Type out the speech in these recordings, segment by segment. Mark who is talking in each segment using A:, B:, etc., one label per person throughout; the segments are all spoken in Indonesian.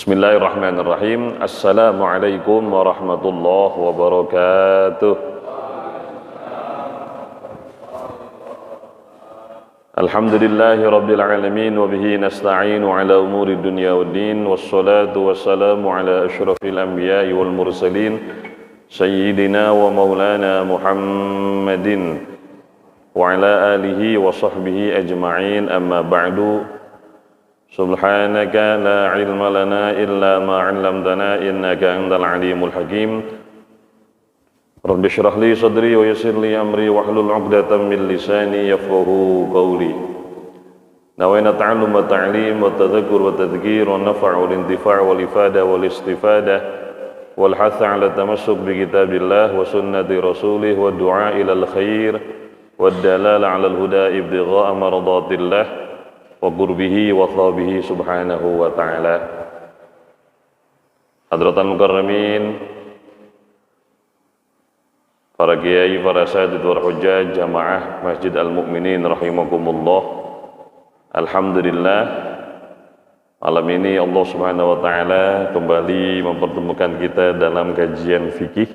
A: Bismillahirrahmanirrahim. Assalamualaikum warahmatullahi wabarakatuh. Alhamdulillahi rabbil alamin wa bihi nasta'inu ala umuri dunya waddin wassalatu wassalamu ala asyrafil anbiya'i wal mursalin sayyidina wa maulana Muhammadin wa ala alihi wa sahbihi ajma'in, amma ba'du. Subhanaka la ilma lana illa ma 'allamtana innaka antal alimul hakim. Rabbi shrah li sadri wa yassir li amri wahlul 'uqdatam min lisani yafqahu qawli. Nawaitu ta'allum wa ta'lim wa tadhakkur wa tadhkir wa naf'a wal intifa' wal ifada wal istifada wal hath 'ala tamassuk bi kitabillah wa sunnati rasulih wa du'a ila al khair wa dalal 'ala al huda ibtigha'a maradatillah wa qurbihi wa thabihi subhanahu wa ta'ala. Hadratan mukarramin, para kiai, para sahadat wal hujjaj, jamaah Masjid Al-Mu'minin rahimakumullah. Alhamdulillah, malam ini Allah subhanahu wa ta'ala kembali mempertemukan kita dalam kajian fikih,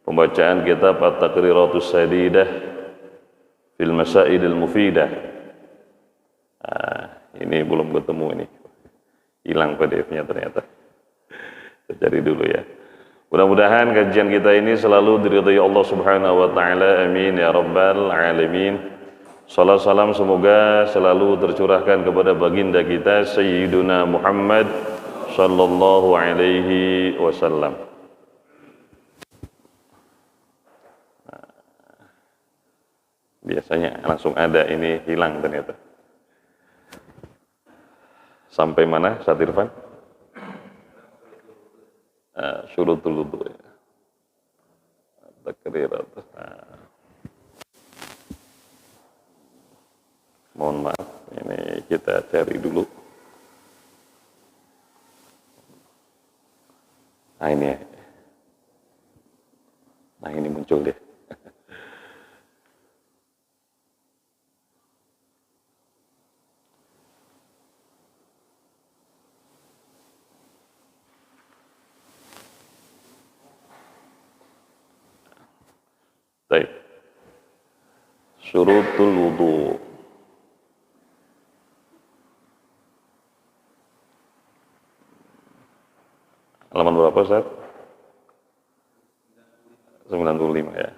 A: pembacaan kitab At-Taqriratus Sadidah fil Masailil Mufidah. Ini belum ketemu, ini hilang PDF-nya ternyata. Kita cari dulu ya. Mudah-mudahan kajian kita ini selalu diridhai Allah subhanahu wa ta'ala, amin ya rabbal alamin. Salam salam semoga selalu tercurahkan kepada baginda kita Sayyiduna Muhammad sallallahu alaihi wasallam. Biasanya langsung ada, ini hilang ternyata. Sampai mana, Ustaz Irfan? Syurutul wudu ya. Takrirat. Mohon maaf, ini kita cari dulu. Nah ini ya. Nah ini muncul deh. Baik. Syurutul wudu. Halaman berapa, Ustaz? 95 ya.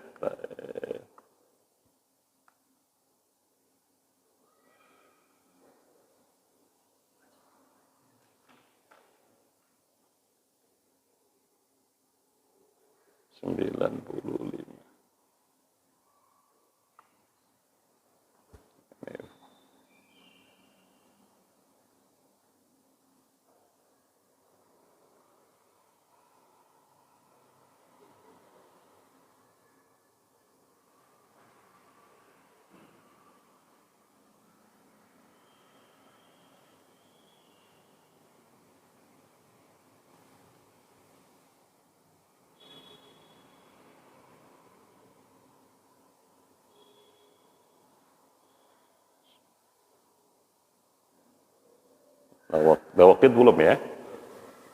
A: Udah waktu belum ya?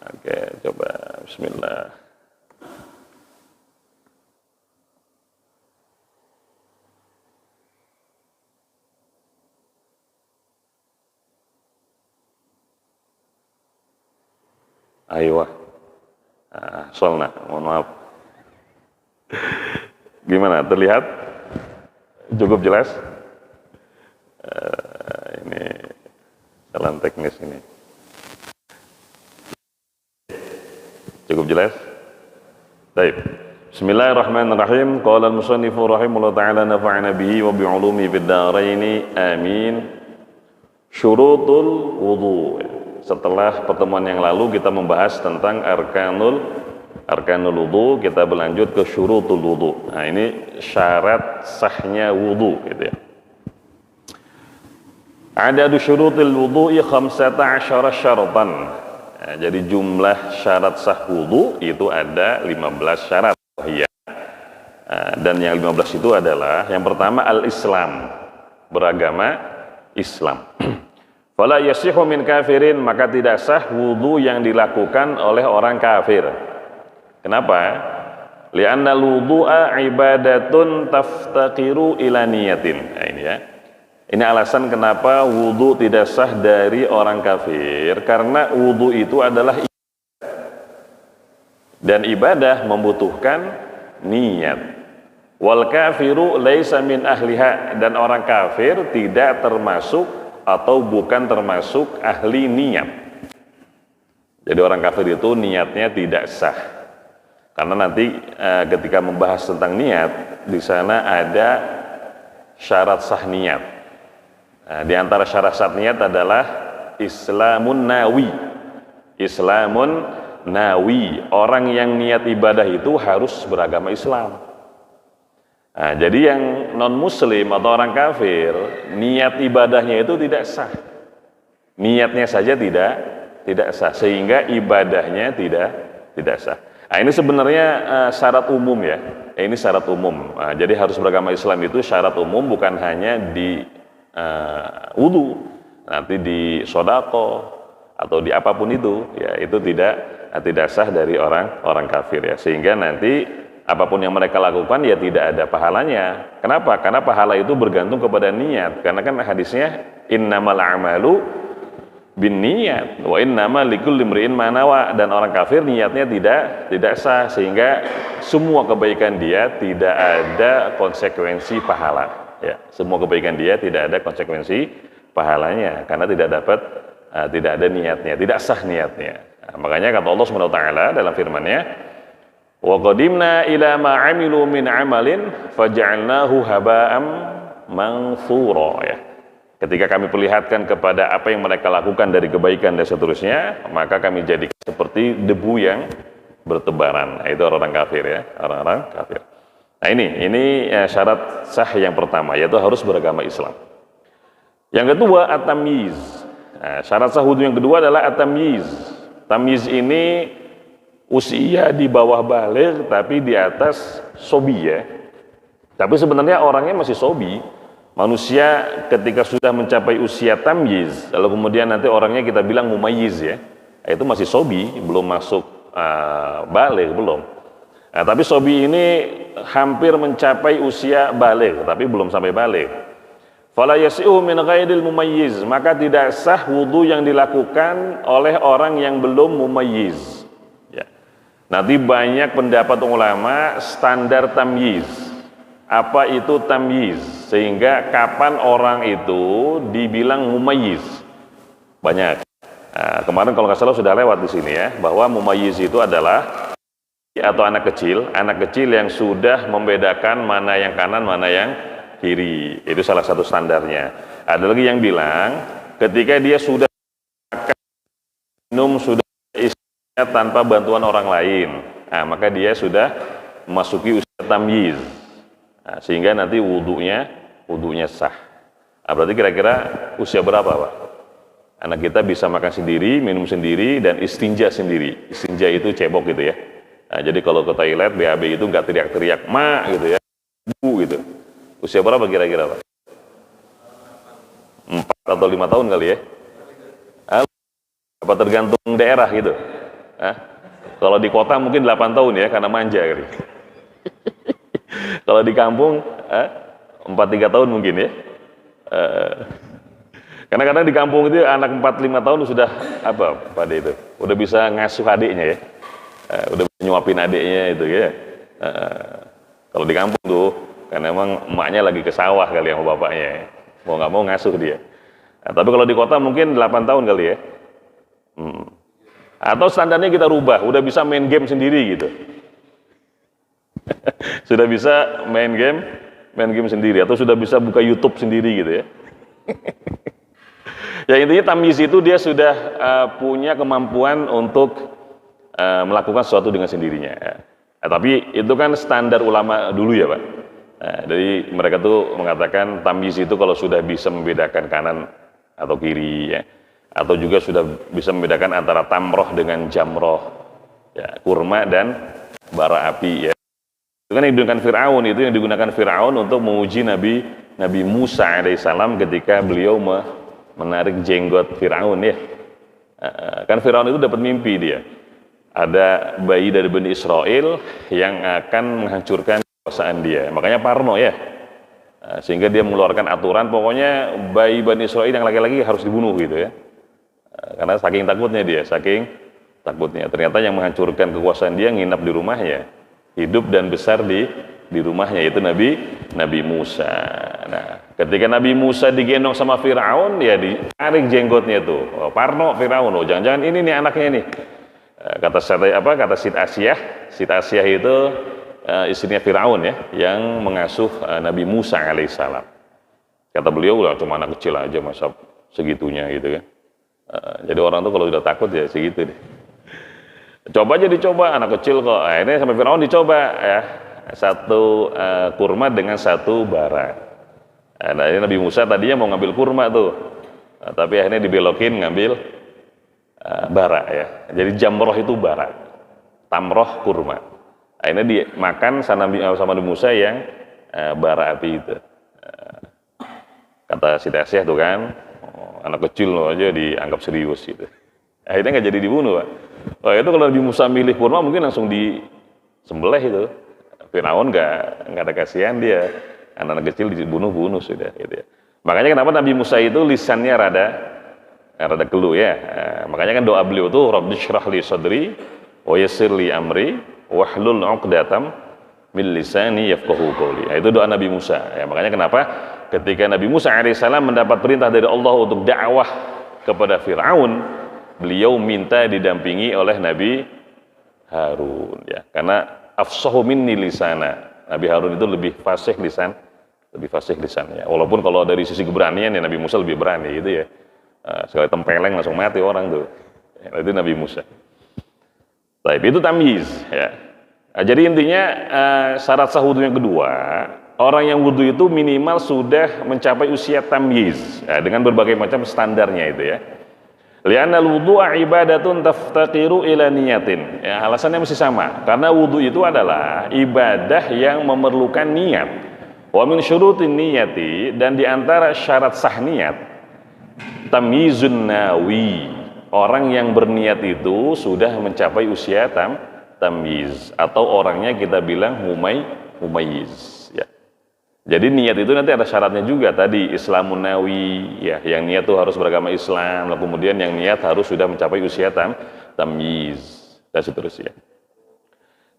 A: Oke, coba bismillah. Ayo. Solna, mohon maaf. Gimana, terlihat? Cukup jelas? Ini jalan teknis ini. Cukup jelas? Baik. Bismillahirrahmanirrahim. Qala al-musannifu rahimahullah ta'ala nafa'ana bihi wa bi'ulumi fid dharaini. Amin. Syurutul wudu. Setelah pertemuan yang lalu kita membahas tentang arkanul wudu, kita berlanjut ke syurutul wudu. Nah, ini syarat sahnya wudu gitu ya. Adadu syurutil wudu'i 15 syaratan. Nah, jadi jumlah syarat sah wudu itu ada 15 syarat. Ya. Dan yang 15 itu adalah yang pertama al-Islam, beragama Islam. Fala yasihu min kafirin, maka tidak sah wudu yang dilakukan oleh orang kafir. Kenapa? Li'anna wudu'a ibadatun taftaqiru ila niyatin. Nah, ini ya. Ini alasan kenapa wudu tidak sah dari orang kafir, karena wudu itu adalah ibadah. Dan ibadah membutuhkan niat. Wal kafiru laisa min ahliha, dan orang kafir tidak termasuk atau bukan termasuk ahli niat. Jadi orang kafir itu niatnya tidak sah. Karena nanti ketika membahas tentang niat, di sana ada syarat sah niat. Di antara syarat sah niat adalah Islamun nawi. Islamun nawi, orang yang niat ibadah itu harus beragama Islam. Nah, jadi yang non muslim atau orang kafir, niat ibadahnya itu tidak sah. Niatnya saja tidak sah, sehingga ibadahnya tidak sah. Nah, ini sebenarnya syarat umum ya. Ini syarat umum. Nah, jadi harus beragama Islam itu syarat umum, bukan hanya di wudu, nanti di sodako atau di apapun itu, ya itu tidak sah dari orang kafir ya. Sehingga nanti apapun yang mereka lakukan ya tidak ada pahalanya. Kenapa? Karena pahala itu bergantung kepada niat. Karena kan hadisnya innamal a'malu binniyat wa innamal likulli imri'in ma nawa, dan orang kafir niatnya tidak sah, sehingga semua kebaikan dia tidak ada konsekuensi pahala. Ya, semua kebaikan dia tidak ada konsekuensi pahalanya karena tidak ada niatnya, tidak sah niatnya. Nah, makanya kata Allah Subhanahu wa taala dalam firman-Nya, wa qadimna ila ma 'amilu min 'amalin faj'alnahu haba'am manthura ya. Ketika kami perlihatkan kepada apa yang mereka lakukan dari kebaikan dan seterusnya, maka kami jadikan seperti debu yang bertebaran. Nah, itu orang kafir ya, orang-orang kafir. Nah, ini syarat sah yang pertama, yaitu harus beragama Islam. Yang kedua, at-tamyiz. Nah, syarat sah wudu yang kedua adalah at-tamyiz. Tamyiz ini usia di bawah baligh tapi di atas sobi ya. Tapi sebenarnya orangnya masih sobi. Manusia ketika sudah mencapai usia tamyiz, lalu kemudian nanti orangnya kita bilang mumayyiz ya, itu masih sobi, belum masuk baligh, belum. Nah, tapi sobi ini hampir mencapai usia baligh tapi belum sampai baligh. Fala yasi'u min ghairil mumayyiz, maka tidak sah wudu yang dilakukan oleh orang yang belum mumayyiz. Nanti banyak pendapat ulama standar tamyiz. Apa itu tamyiz? Sehingga kapan orang itu dibilang mumayyiz? Banyak. Nah, kemarin kalau nggak salah sudah lewat di sini ya, bahwa mumayyiz itu adalah atau anak kecil yang sudah membedakan mana yang kanan, mana yang kiri. Itu salah satu standarnya. Ada lagi yang bilang ketika dia sudah minum, sudah tanpa bantuan orang lain, nah, maka dia sudah memasuki usia tamyiz. Nah, sehingga nanti wudunya sah. Nah, berarti kira-kira usia berapa Pak? Anak kita bisa makan sendiri, minum sendiri, dan istinja sendiri. Istinja itu cebok gitu ya. Nah, jadi kalau ke toilet BAB itu nggak teriak-teriak ma gitu ya, bu gitu. Usia berapa kira-kira Pak? 4 atau 5 tahun kali ya? Apa tergantung daerah gitu? Kalau di kota mungkin 8 tahun ya, karena manja kali. Kalau di kampung 4-3 tahun mungkin ya. Karena kadang di kampung itu anak 4-5 tahun sudah apa pada itu, udah bisa ngasuh adiknya ya, udah bisa nyuapin adiknya itu ya. Kalau di kampung tuh, karena emang emaknya lagi ke sawah kali sama bapaknya ya. Mau nggak mau ngasuh dia. Nah, tapi kalau di kota mungkin 8 tahun kali ya. Atau standarnya kita rubah, udah bisa main game sendiri gitu. Sudah bisa main game sendiri, atau sudah bisa buka YouTube sendiri gitu ya. Ya intinya tamyiz itu dia sudah punya kemampuan untuk melakukan sesuatu dengan sendirinya. Tapi itu kan standar ulama dulu ya Pak. Jadi mereka tuh mengatakan tamyiz itu kalau sudah bisa membedakan kanan atau kiri ya, atau juga sudah bisa membedakan antara tamroh dengan jamroh, ya, kurma dan bara api ya. Itu kan yang digunakan Fir'aun untuk menguji Nabi Musa alaihissalam ketika beliau menarik jenggot Firaun ya. Kan Firaun itu dapat mimpi dia. Ada bayi dari Bani Israel yang akan menghancurkan kekuasaan dia. Makanya parno ya. Sehingga dia mengeluarkan aturan pokoknya bayi Bani Israel yang laki-laki harus dibunuh gitu ya. Karena saking takutnya dia, saking takutnya. Ternyata yang menghancurkan kekuasaan dia nginap di rumahnya. Hidup dan besar di rumahnya, yaitu Nabi Musa. Nah, ketika Nabi Musa digendong sama Firaun, ya ditarik jenggotnya tuh. Parno Firaun, jangan-jangan ini nih anaknya nih. Kata Siti Asyah itu istrinya Firaun ya, yang mengasuh Nabi Musa alaihissalam. Kata beliau lah cuma anak kecil aja masa segitunya gitu kan. Jadi orang tuh kalau udah takut ya segitu deh. Coba aja dicoba, anak kecil kok. Ini sampai Firaun dicoba ya. Satu kurma dengan satu bara. Nah, ini Nabi Musa tadinya mau ngambil kurma tuh, tapi akhirnya dibelokin ngambil bara ya. Jadi jamroh itu bara, tamroh kurma. Akhirnya dimakan sama Nabi Musa yang bara api itu. Kata Siti Asyah tuh kan, anak kecil loh aja dianggap serius gitu. Akhirnya nggak jadi dibunuh, Pak. Wah, itu kalau Nabi Musa milih kurma mungkin langsung disembelih itu. Firaun nggak ada kasihan dia, anak-anak kecil dibunuh sudah gitu ya. Makanya kenapa Nabi Musa itu lisannya rada keluh ya. Makanya kan doa beliau tuh Rabbi shrah li sadri wa yassir li amri wahlul 'uqdatam min lisani yafqahu qawli. Itu doa Nabi Musa. Ya, makanya kenapa ketika Nabi Musa alaihissalam mendapat perintah dari Allah untuk dakwah kepada Firaun, beliau minta didampingi oleh Nabi Harun ya. Karena afsahu minni lisana. Nabi Harun itu lebih fasih lisannya. Walaupun kalau dari sisi keberanian ya Nabi Musa lebih berani gitu ya. Sekali tempeleng langsung mati orang tuh. Ya, itu Nabi Musa. Baik, itu tamyiz ya. Jadi intinya syarat sah wudu yang kedua, orang yang wudu itu minimal sudah mencapai usia tamyiz ya, dengan berbagai macam standarnya itu ya. Li'anna al-wudu'a ibadatun taftaqiru ila niyatin. Ya, alasannya masih sama. Karena wudu itu adalah ibadah yang memerlukan niat. Wa min syurutin niyati, dan di antara syarat sah niat tamyizun nawi. Orang yang berniat itu sudah mencapai usia tamyiz, atau orangnya kita bilang mumayyiz. Jadi niat itu nanti ada syaratnya juga tadi, Islamun nawi ya, yang niat itu harus beragama Islam, lalu kemudian yang niat harus sudah mencapai usia tamyiz dan seterusnya.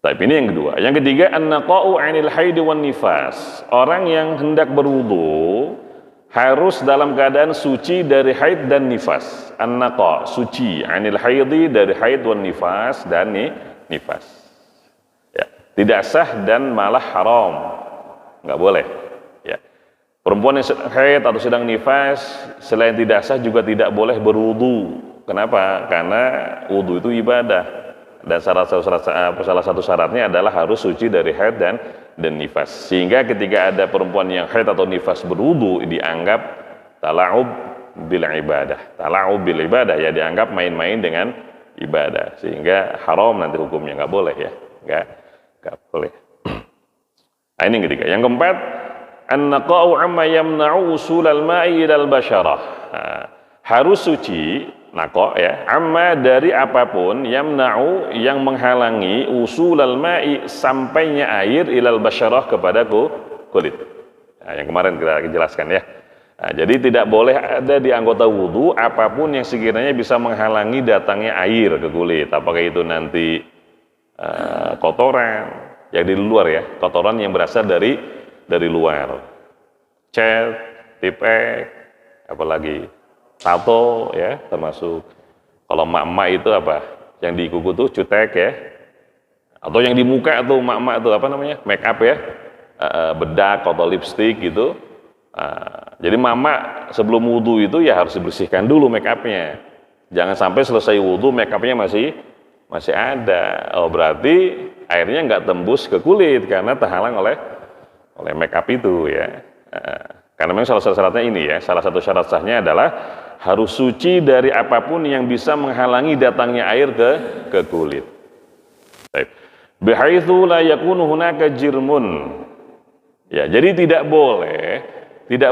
A: Tapi ini yang kedua. Yang ketiga, an-naqa'u 'anil haid wan nifas. Orang yang hendak berwudu harus dalam keadaan suci dari haid dan nifas. An-naqa' suci, 'anil haidi dari haid wan nifas, dan nifas. Ya, tidak sah dan malah haram. Nggak boleh ya. Perempuan yang haid atau sedang nifas selain tidak sah juga tidak boleh berwudu. Kenapa? Karena wudu itu ibadah, dan salah satu syaratnya adalah harus suci dari haid dan nifas. Sehingga ketika ada perempuan yang haid atau nifas berwudu dianggap tala'ub bil ibadah ya, dianggap main-main dengan ibadah, sehingga haram nanti hukumnya, nggak boleh ya, nggak boleh. Ini yang ketiga. Yang keempat, an-naqa'u 'amma yamna'u usulal ma'i ilal basyarah. Harus suci, naqa' ya, amma dari apapun, yamna'u yang menghalangi, usulal ma'i sampainya air ilal basyarah kepada kulit. Yang kemarin kita jelaskan ya. Jadi tidak boleh ada di anggota wudu apapun yang sekiranya bisa menghalangi datangnya air ke kulit. Apakah itu nanti kotoran yang di luar ya, kotoran yang berasal dari luar, cat, tipek, apalagi tato ya, termasuk kalau mak-mak itu apa, yang di kuku tuh cutek ya, atau yang di muka tuh mak-mak tuh apa namanya, make up ya, bedak atau lipstick gitu. Jadi mama sebelum wudhu itu ya harus dibersihkan dulu make upnya, jangan sampai selesai wudhu make upnya masih ada. Oh, berarti airnya nggak tembus ke kulit karena terhalang oleh make up itu ya. Karena memang salah satu syaratnya ini ya, salah satu syarat sahnya adalah harus suci dari apapun yang bisa menghalangi datangnya air ke kulit. Baik. Bihaitsu la yakunu hunaka jirmun. Ya, jadi tidak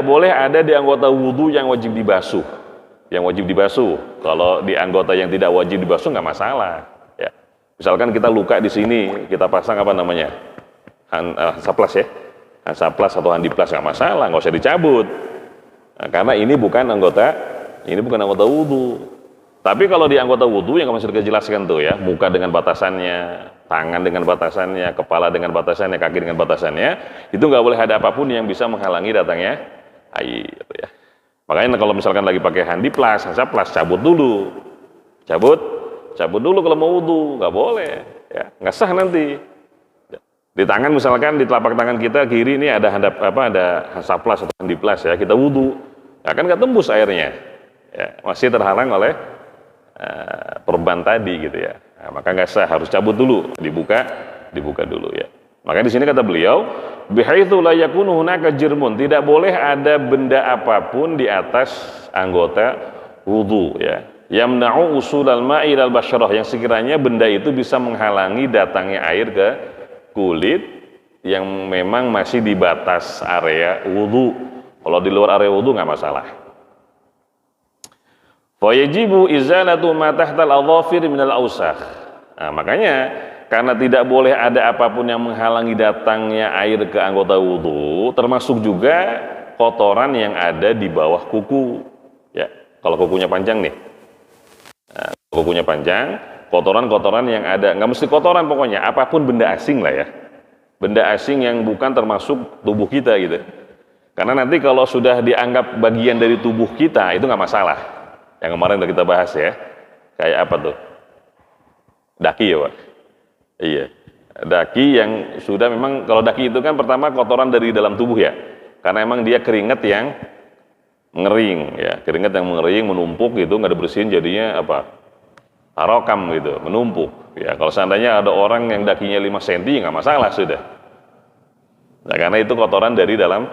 A: boleh ada di anggota wudu yang wajib dibasuh. yang wajib dibasuh. Kalau di anggota yang tidak wajib dibasuh nggak masalah. Ya. Misalkan kita luka di sini, kita pasang apa namanya? Hansaplas ya, Hansaplas atau handiplas nggak masalah, nggak usah dicabut. Nah, karena ini bukan anggota wudhu. Tapi kalau di anggota wudhu yang masih dijelaskan tuh ya, muka dengan batasannya, tangan dengan batasannya, kepala dengan batasannya, kaki dengan batasannya, itu nggak boleh ada apapun yang bisa menghalangi datangnya air. Ya. Makanya kalau misalkan lagi pakai handiplas, hansaplas, cabut dulu kalau mau wudhu, nggak boleh, ya, nggak sah nanti. Di tangan misalkan di telapak tangan kita kiri ini ada hansaplas atau handiplas ya, kita wudhu, ya kan nggak tembus airnya, ya, masih terhalang oleh perban tadi gitu ya. Nah, maka nggak sah, harus cabut dulu, dibuka dulu ya. Maka di sini kata beliau, bihaitsu la yakunu hunaka jirmun, tidak boleh ada benda apapun di atas anggota wudu ya. Yamna'u usulal ma'i ilal basyarah, yang sekiranya benda itu bisa menghalangi datangnya air ke kulit yang memang masih di batas area wudu. Kalau di luar area wudu nggak masalah. Fayajibu izalatu ma tahtal adhafir minal ausakh. Nah, makanya karena tidak boleh ada apapun yang menghalangi datangnya air ke anggota wudu, termasuk juga kotoran yang ada di bawah kuku. Ya, kalau kukunya panjang nih, kukunya panjang, kotoran-kotoran yang ada, nggak mesti kotoran pokoknya, apapun benda asing lah ya, benda asing yang bukan termasuk tubuh kita gitu. Karena nanti kalau sudah dianggap bagian dari tubuh kita itu nggak masalah. Yang kemarin udah kita bahas ya, kayak apa tuh? Daki ya Pak? Iya, daki yang sudah memang, kalau daki itu kan pertama kotoran dari dalam tubuh ya, karena emang dia keringat yang mengering ya, keringat yang mengering, menumpuk gitu, nggak dibersihin jadinya apa? Tarokam gitu, menumpuk ya. Kalau seandainya ada orang yang dakinya 5 cm nggak masalah sudah. Nah, karena itu kotoran dari dalam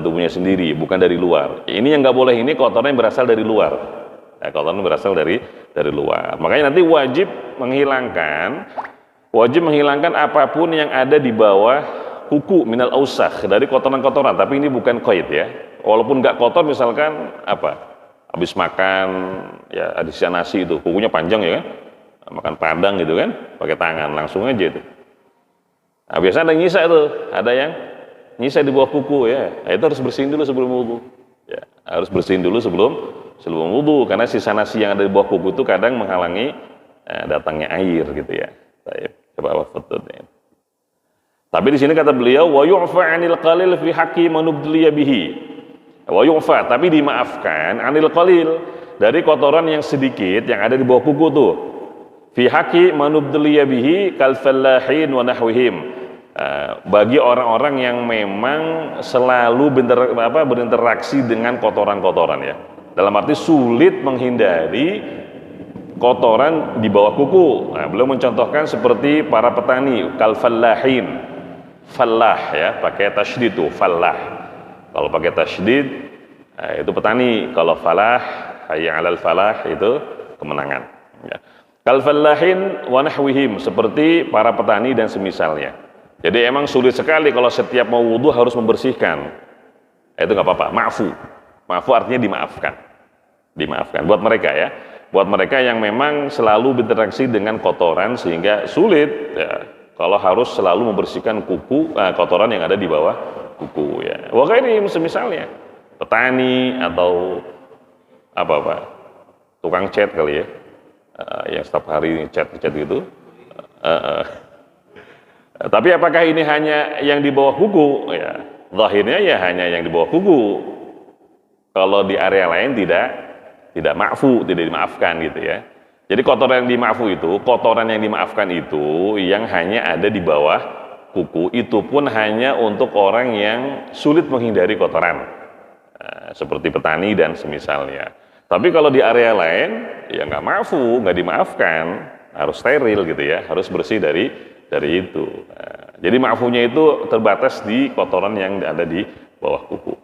A: tubuhnya sendiri, bukan dari luar. Ini yang nggak boleh, ini kotoran yang berasal dari luar. Ya, kotoran berasal dari luar. Makanya nanti wajib menghilangkan apapun yang ada di bawah kuku minal ausakh, dari kotoran-kotoran. Tapi ini bukan qaid ya. Walaupun nggak kotor, misalkan habis makan ya, ada sisa nasi itu, kukunya panjang ya kan, makan padang gitu kan, pakai tangan langsung aja itu. Nah, biasanya ada nyisa itu, ada yang nyisa di bawah kuku ya. Nah, itu harus bersihin dulu sebelum wudu. Ya, harus bersihin dulu sebelum wudu, karena sisa nasi yang ada di bawah kuku itu kadang menghalangi datangnya air gitu ya. Coba fotonya. Tapi di sini kata beliau, wa yu'fa 'anil qalil fi haqqi manubdliya bihi. Wa yu'fa, tapi dimaafkan 'anil qalil, dari kotoran yang sedikit yang ada di bawah kuku tuh. Fi haqqi manubdliya bihi kal fallahin wa nahwihim. Bagi orang-orang yang memang selalu berinteraksi dengan kotoran-kotoran ya. Dalam arti sulit menghindari kotoran di bawah kuku. Nah, beliau mencontohkan seperti para petani, kal fallahin. Fallah ya, pakai tasydid tuh, fallah. Kalau pakai tasydid itu petani, kalau falah, hayya 'alal falah itu kemenangan ya. Kal fallahin wa nahwihim, seperti para petani dan semisalnya. Jadi emang sulit sekali kalau setiap mau wudu harus membersihkan. Itu nggak apa-apa, ma'fu artinya dimaafkan buat mereka ya, buat mereka yang memang selalu berinteraksi dengan kotoran sehingga sulit ya, kalau harus selalu membersihkan kotoran yang ada di bawah kuku ya. Wah, ini misalnya petani atau tukang cat kali ya, yang setiap hari cat gitu. Tapi apakah ini hanya yang di bawah kuku? Ya, zahirnya ya hanya yang di bawah kuku. Kalau di area lain tidak ma'fu, tidak dimaafkan gitu ya. Jadi kotoran yang dimaafkan itu yang hanya ada di bawah kuku, itu pun hanya untuk orang yang sulit menghindari kotoran. Seperti petani dan semisalnya. Tapi kalau di area lain ya nggak ma'fu, nggak dimaafkan, harus steril gitu ya, harus bersih dari itu. Jadi ma'funya itu terbatas di kotoran yang ada di bawah kuku.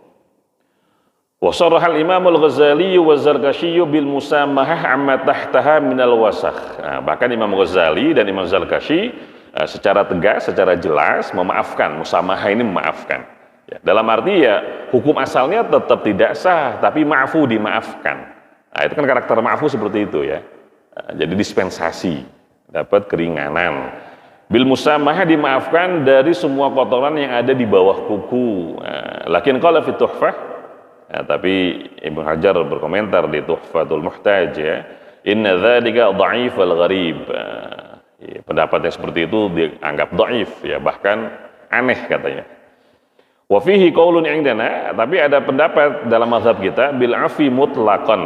A: Wa sarahal Imam Al-Ghazali wa Zarkashi bil musamahah amma tahtaha minal wasakh. Bahkan Imam Ghazali dan Imam Zarkashi secara tegas, secara jelas memaafkan. Musamahah ini memaafkan. Ya, dalam arti ya hukum asalnya tetap tidak sah, tapi ma'fu, dimaafkan. Nah, itu kan karakter ma'fu seperti itu ya. Jadi dispensasi, dapat keringanan. Bil musamahah dimaafkan dari semua kotoran yang ada di bawah kuku. Lakin qala fi tuhfah, tapi Ibnu Hajar berkomentar di Tuhfatul Muhtaj ya, inna dzalika dha'ifal gharib. Pendapat yang seperti itu dianggap dhaif ya, bahkan aneh katanya. Wa fihi qaulun indana, tapi ada pendapat dalam mazhab kita bil afi mutlaqan.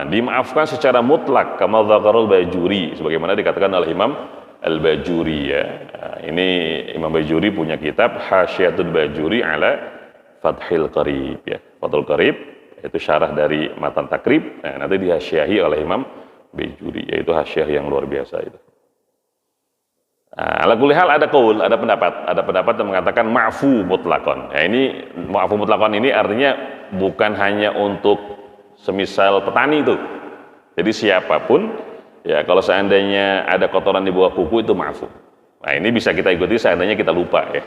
A: Dimaafkan secara mutlak kama dzakarul Bajuri, sebagaimana dikatakan oleh Imam Al-Bajuri ya. Ini Imam Bajuri punya kitab Hasyiatul Bajuri ala Fathil Qarib ya. Fathul Qarib itu syarah dari matan takrib. Nanti dihasyiahi oleh Imam Bajuri, yaitu hasyiah yang luar biasa itu. Ala kulli hal ada qaul, ada pendapat yang mengatakan ma'fu mutlaqan. Ya, ini ma'fu mutlaqan ini artinya bukan hanya untuk semisal petani itu. Jadi siapapun ya, kalau seandainya ada kotoran di bawah kuku itu ma'fu. Nah, ini bisa kita ikuti seandainya kita lupa ya.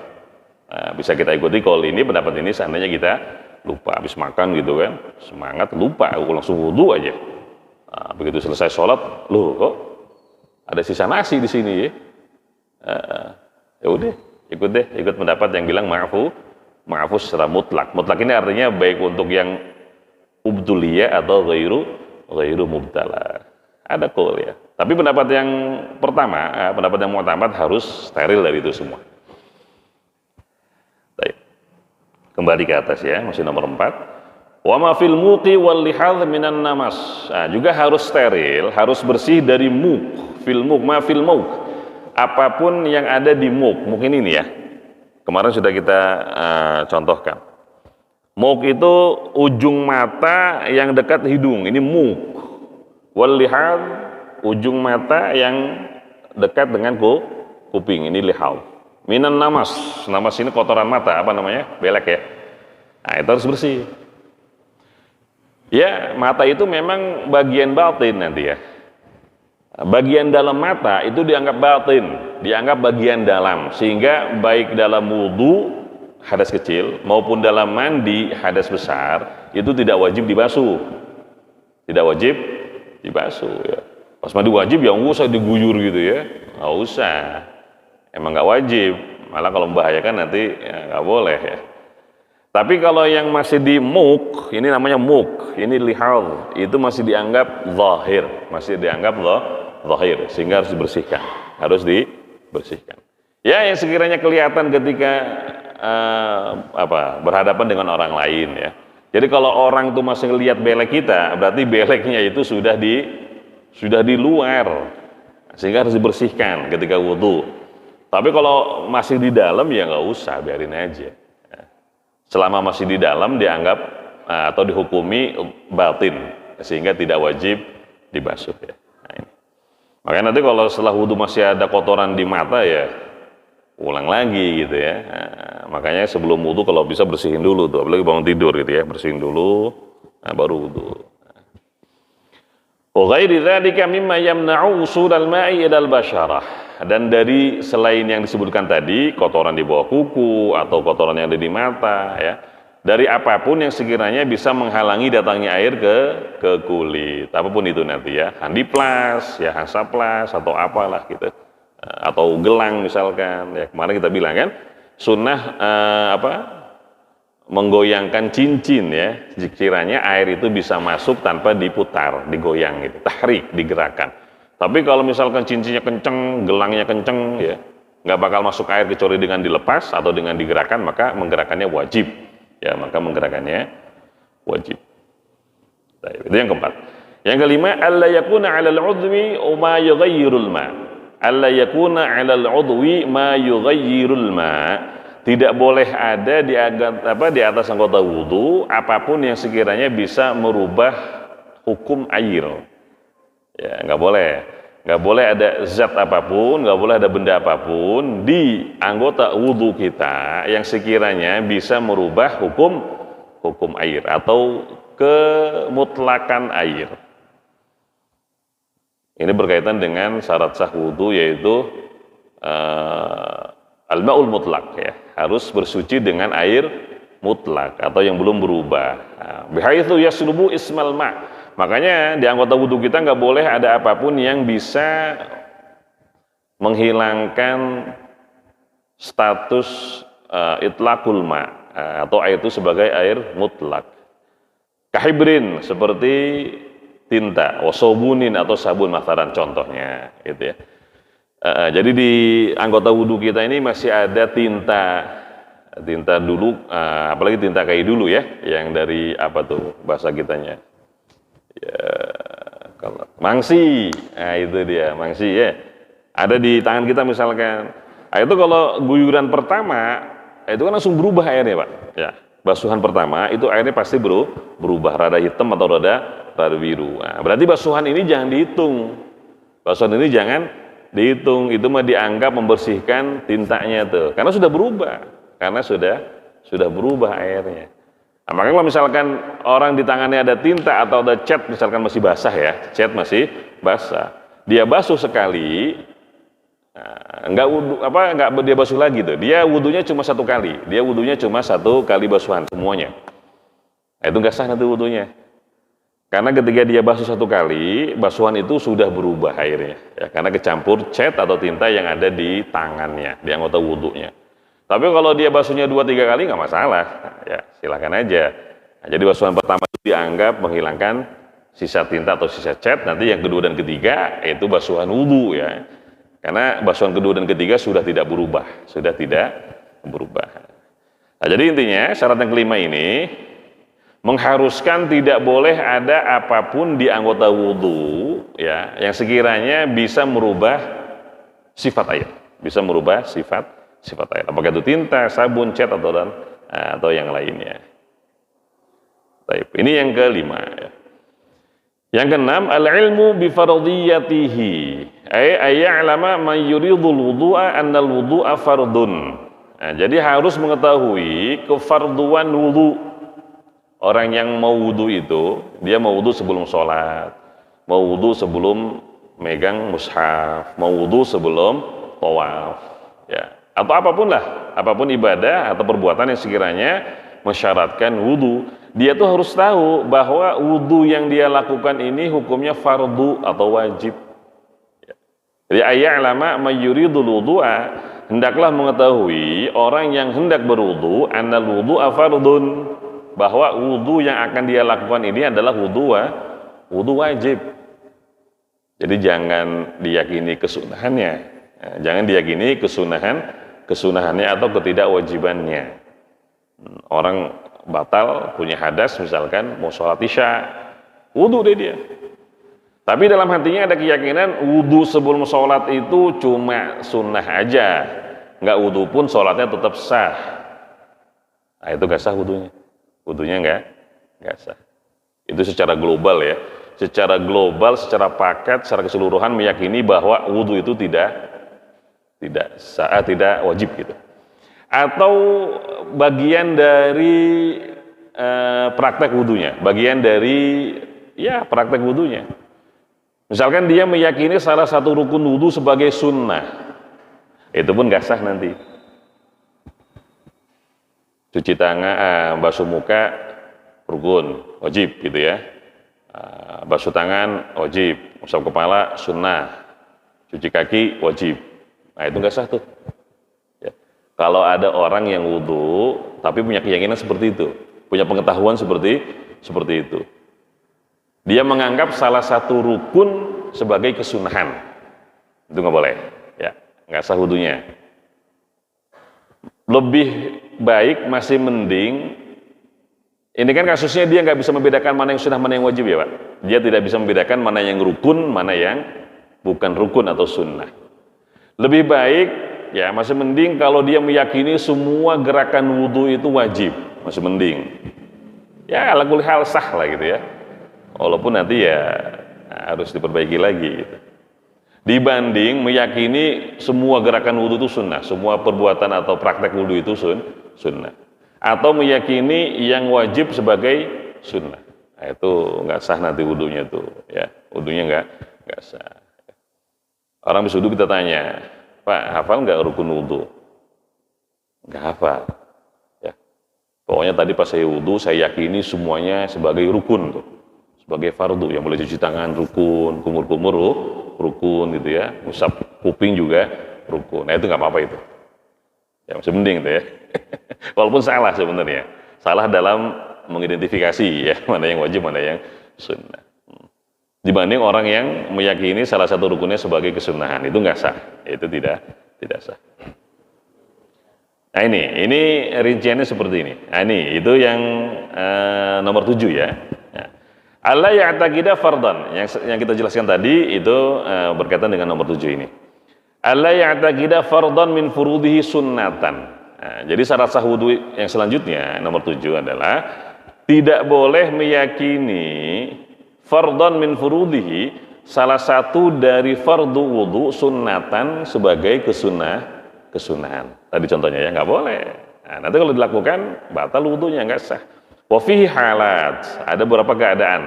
A: Bisa kita ikuti kalau ini pendapat ini seandainya kita lupa habis makan gitu kan. Semangat lupa, aku langsung wudu aja. Begitu selesai sholat, loh kok ada sisa nasi di sini ya. Ya udah, ikut pendapat yang bilang ma'fu secara mutlak. Mutlak ini artinya baik untuk yang ubduliyah atau ghairu mubtala. Ada qaul ya. Tapi pendapat yang pertama, pendapat yang mu'tamad harus steril dari itu semua. Baik. Kembali ke atas ya, masih nomor 4. Wa ma fil muqi wal lihadh minan namas. Juga harus steril, harus bersih dari muq, fil muq, ma fil muq. Apapun yang ada di muk ini ya, kemarin sudah kita contohkan. Muk itu ujung mata yang dekat hidung, ini muk. Wal lihad, ujung mata yang dekat dengan kuping, ini lihad. Minan namas, namas ini kotoran mata, apa namanya? Belek ya. Nah, itu harus bersih. Ya, mata itu memang bagian batin nanti ya. Bagian dalam mata itu dianggap batin, dianggap bagian dalam, sehingga baik dalam wudu hadas kecil maupun dalam mandi hadas besar itu tidak wajib dibasuh, tidak wajib dibasuh ya. Pas mandi wajib ya nggak usah diguyur gitu ya, nggak usah, emang nggak wajib, malah kalau membahayakan nanti ya, nggak boleh ya. Tapi kalau yang masih di muk, ini namanya muk, ini lihal, itu masih dianggap zahir, masih dianggap zahir, sehingga harus dibersihkan. Ya, yang sekiranya kelihatan ketika berhadapan dengan orang lain ya. Jadi kalau orang itu masih lihat belek kita, berarti beleknya itu sudah di luar, sehingga harus dibersihkan ketika wudu. Tapi kalau masih di dalam ya nggak usah, biarin aja. Selama masih di dalam dianggap atau dihukumi batin, sehingga tidak wajib dibasuh ya. Nah, ini. Makanya nanti kalau setelah wudu masih ada kotoran di mata ya ulang lagi gitu ya. Makanya sebelum wudu kalau bisa bersihin dulu tuh, apalagi bangun tidur gitu ya, bersihin dulu, baru wudu. Wa ghairi dzalika mimma yamna'u usulal ma'i ilal basyarah. Dan dari selain yang disebutkan tadi, kotoran di bawah kuku atau kotoran yang ada di mata ya, dari apapun yang sekiranya bisa menghalangi datangnya air ke kulit, apapun itu nanti ya, handiplas, ya hansaplas atau apalah gitu, atau gelang misalkan ya, kemarin kita bilang kan sunnah menggoyangkan cincin ya, sekiranya air itu bisa masuk tanpa diputar, digoyang gitu, tahrik, digerakkan. Tapi kalau misalkan cincinnya kenceng, gelangnya kenceng ya, nggak bakal masuk air kecuali dengan dilepas atau dengan digerakkan, maka menggerakkannya wajib ya, maka menggerakkannya wajib. Nah, itu yang keempat. Yang kelima, alla yakuna 'alal 'udwi ma yughayyirul ma. Alla yakuna 'alal 'udwi ma yughayyirul ma. Tidak boleh ada di atas anggota wudu apapun yang sekiranya bisa merubah hukum air. Ya, nggak boleh ada zat apapun, nggak boleh ada benda apapun di anggota wudu kita yang sekiranya bisa merubah hukum air atau kemutlakan air. Ini berkaitan dengan syarat sah wudu, yaitu al-ma'ul mutlak ya, harus bersuci dengan air mutlak atau yang belum berubah. Bihaitsu yaslubu ismal ma', Makanya di anggota wudhu kita nggak boleh ada apapun yang bisa menghilangkan status itlaqul ma, atau air itu sebagai air mutlak. Kahibrin seperti tinta, wasobunin atau sabun masaran contohnya, gitu ya. Jadi di anggota wudhu kita ini masih ada tinta dulu, apalagi tinta kayu dulu ya, yang dari apa tuh bahasa kitanya? Ya, kalau mangsi, nah itu dia mangsi ya. Ada di tangan kita misalkan. Nah, itu kalau guyuran pertama, itu kan langsung berubah airnya Pak. Ya, basuhan pertama itu airnya pasti berubah rada hitam atau rada biru. Nah, berarti basuhan ini jangan dihitung. Basuhan ini jangan dihitung. Itu mah dianggap membersihkan tintanya tuh, karena sudah berubah. Karena sudah berubah airnya. Nah, makanya kalau misalkan orang di tangannya ada tinta atau ada cat misalkan masih basah ya, cat masih basah, dia basuh sekali, nggak dia basuh lagi tuh, dia wudhunya cuma satu kali, basuhan semuanya. Nah, itu nggak sah nanti wudhunya, karena ketika dia basuh satu kali, basuhan itu sudah berubah airnya, ya, karena kecampur cat atau tinta yang ada di tangannya, di anggota wudhunya. Tapi kalau dia basuhnya 2-3 kali nggak masalah, ya silakan aja. Nah, jadi basuhan pertama itu dianggap menghilangkan sisa tinta atau sisa cat. Nanti yang kedua dan ketiga itu basuhan wudhu ya, karena basuhan kedua dan ketiga sudah tidak berubah. Nah, jadi intinya syarat yang kelima ini mengharuskan tidak boleh ada apapun di anggota wudhu ya yang sekiranya bisa merubah sifat air, sifat air, apakah itu tinta, sabun, cat atau yang lainnya. Baik, ini yang kelima ya. Yang keenam, al-ilmu bi fardhiyatihi, ay ya'lama man yuridul wudu'a annal wudu'a fardun. Nah, jadi harus mengetahui kefarduan wudu. Orang yang mau wudu itu, dia mau wudu sebelum sholat, mau wudu sebelum megang mushaf, mau wudu sebelum tawaf ya, atau apapun ibadah atau perbuatan yang sekiranya mensyaratkan wudu, dia tuh harus tahu bahwa wudu yang dia lakukan ini hukumnya fardu atau wajib. Jadi ayya'lama may yuridul wudu'a, hendaklah mengetahui orang yang hendak berwudu annal wudu'a fardun, bahwa wudu yang akan dia lakukan ini adalah wudu wajib. Jadi jangan diyakini kesunahannya, jangan diyakini kesunahannya atau ketidakwajibannya. Orang batal punya hadas misalkan mau sholat isya, wudu deh dia, tapi dalam hatinya ada keyakinan wudu sebelum sholat itu cuma sunnah aja, nggak wudu pun sholatnya tetap sah. Nah, itu nggak sah wudunya nggak sah. Itu secara global ya, secara paket, secara keseluruhan meyakini bahwa wudu itu tidak sah, tidak wajib gitu. Atau bagian dari praktek wudunya, praktek wudunya. Misalkan dia meyakini salah satu rukun wudu sebagai sunnah, itu pun nggak sah nanti. Cuci tangan, basuh muka rukun, wajib gitu ya. Basuh tangan wajib, usap kepala sunnah, cuci kaki wajib. Nah itu nggak sah tuh. Kalau ada orang yang wudu tapi punya keyakinan seperti itu, punya pengetahuan seperti itu, dia menganggap salah satu rukun sebagai kesunahan, itu nggak boleh, ya, nggak sah wudunya. Lebih baik, masih mending, ini kan kasusnya dia nggak bisa membedakan mana yang sunnah, mana yang wajib ya Pak. Dia tidak bisa membedakan mana yang rukun, mana yang bukan rukun atau sunnah. Lebih baik, ya masih mending kalau dia meyakini semua gerakan wudu itu wajib, masih mending. Ya ala kulli hal sah lah gitu ya. Walaupun nanti ya harus diperbaiki lagi gitu. Dibanding meyakini semua gerakan wudu itu sunnah, semua perbuatan atau praktek wudu itu sunnah. Atau meyakini yang wajib sebagai sunnah. Nah, itu nggak sah nanti wudunya tuh, ya. Wudunya nggak sah. Orang habis wudu kita tanya, Pak, hafal nggak rukun wudu? Nggak hafal. Ya. Pokoknya tadi pas saya wudu, saya yakini semuanya sebagai rukun tuh. sebagai fardu, yang boleh cuci tangan rukun, kumur-kumur rukun gitu ya, usap kuping juga rukun. Nah itu nggak apa-apa itu. Ya masih mending itu ya. Walaupun salah sebenarnya. Salah dalam mengidentifikasi ya, mana yang wajib, mana yang sunnah. Dibanding orang yang meyakini salah satu rukunnya sebagai kesunahan, itu nggak sah. Itu tidak sah. Nah ini rinciannya seperti ini. Nah ini, itu yang nomor 7 ya. Allah ya'taqida fardhan, yang kita jelaskan tadi itu berkaitan dengan nomor 7 ini. Allah ya'taqida fardhan min furudihi sunnatan. Nah, jadi syarat sah wudu yang selanjutnya nomor 7 adalah tidak boleh meyakini fardhan min furudihi, salah satu dari fardu wudu sunnatan sebagai kesunahan. Tadi contohnya ya nggak boleh. Nah, nanti kalau dilakukan batal wudunya, nggak sah. Wa fihi halat, ada beberapa keadaan.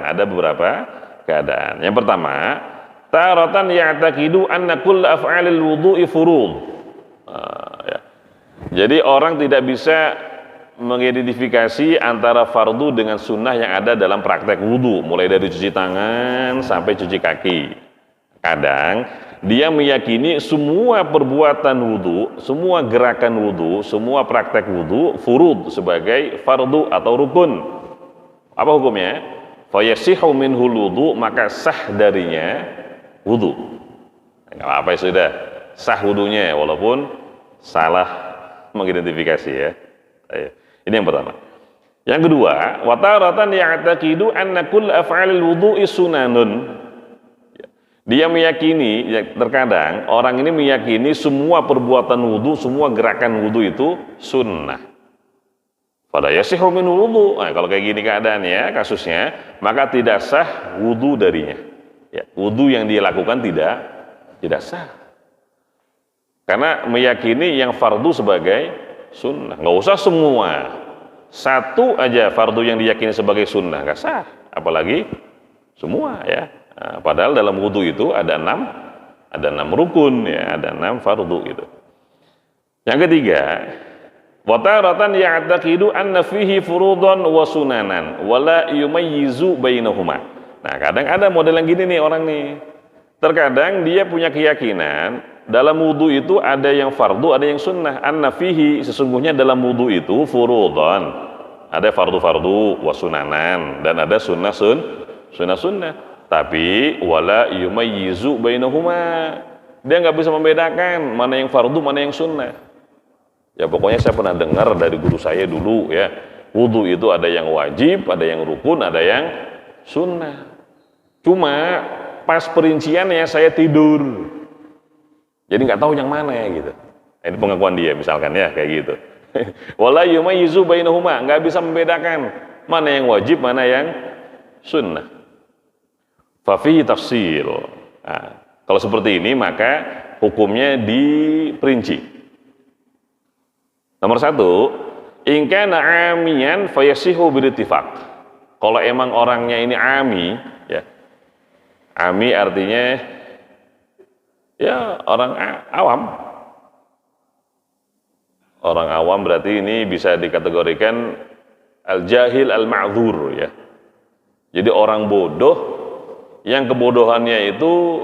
A: Yang pertama, taratan ya'taqidu anna kull af'alil wudu'i furud. Ya. Jadi orang tidak bisa mengidentifikasi antara fardu dengan sunnah yang ada dalam praktek wudu, mulai dari cuci tangan sampai cuci kaki. Kadang dia meyakini semua perbuatan wudu, semua gerakan wudu, semua praktek wudu furud sebagai fardu atau rukun. Apa hukumnya? Fayasihu minhul wudu, maka sah darinya wudu. Enggak apa-apa ya, sudah sah wudunya walaupun salah mengidentifikasi ya. Ini yang pertama. Yang kedua, wa taratan ya'taqidu anna kull af'alil wudu'i sunanun. Dia meyakini, ya, terkadang orang ini meyakini semua perbuatan wudu, semua gerakan wudu itu sunnah. Pada yasihu min wudu. Nah, kalau kayak gini keadaannya, kasusnya, maka tidak sah wudu darinya. Ya, wudu yang dia lakukan tidak sah. Karena meyakini yang fardu sebagai sunnah. Nggak usah semua. Satu aja fardu yang diyakini sebagai sunnah nggak sah. Apalagi semua ya. Nah, padahal dalam wudu itu ada 6 rukun ya, ada 6 fardu gitu. Yang ketiga, wa taratan ya'taqidu anna fihi furudhan wa sunanan wa la yumayyizu bainahuma. Nah, kadang ada model yang gini nih orang nih. Terkadang dia punya keyakinan dalam wudu itu ada yang fardu, ada yang sunnah. Anna fihi, sesungguhnya dalam wudu itu furudhan, ada fardu-fardu wa sunanan, dan ada sunnah. Tapi wala yumayyizu bainahuma, dia nggak bisa membedakan mana yang fardu, mana yang sunnah. Ya pokoknya saya pernah dengar dari guru saya dulu ya, wudu itu ada yang wajib, ada yang rukun, ada yang sunnah. Cuma pas perinciannya saya tidur, jadi nggak tahu yang mana ya gitu. Ini pengakuan dia misalkan ya kayak gitu. Wala yumayyizu bainahuma, nggak bisa membedakan mana yang wajib, mana yang sunnah. Fafihi tafsil. Nah, kalau seperti ini maka hukumnya diperinci. Nomor 1, in kana amiyan fayasihu birittifaq. Kalau emang orangnya ini ami ya. Ami artinya ya orang awam. Orang awam berarti ini bisa dikategorikan al-jahil al-ma'dzur ya. Jadi orang bodoh yang kebodohannya itu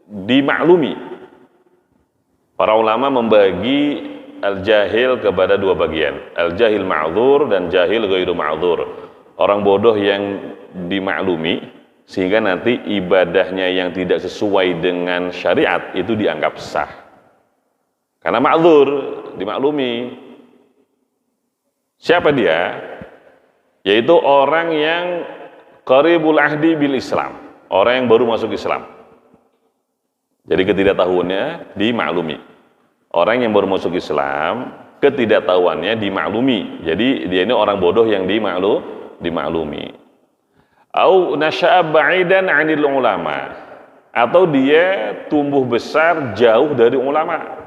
A: dimaklumi. Para ulama membagi al-jahil kepada 2 bagian, al-jahil ma'dzur dan jahil ghairu ma'dzur. Orang bodoh yang dimaklumi sehingga nanti ibadahnya yang tidak sesuai dengan syariat itu dianggap sah. Karena ma'dzur, dimaklumi. Siapa dia? Yaitu orang yang qaribul ahdi bil Islam, orang yang baru masuk Islam. Jadi ketidaktahuannya dimaklumi. Orang yang baru masuk Islam, ketidaktahuannya dimaklumi. Jadi dia ini orang bodoh yang dimaklumi. Au nasya'a ba'idan 'anil ulama, atau dia tumbuh besar jauh dari ulama.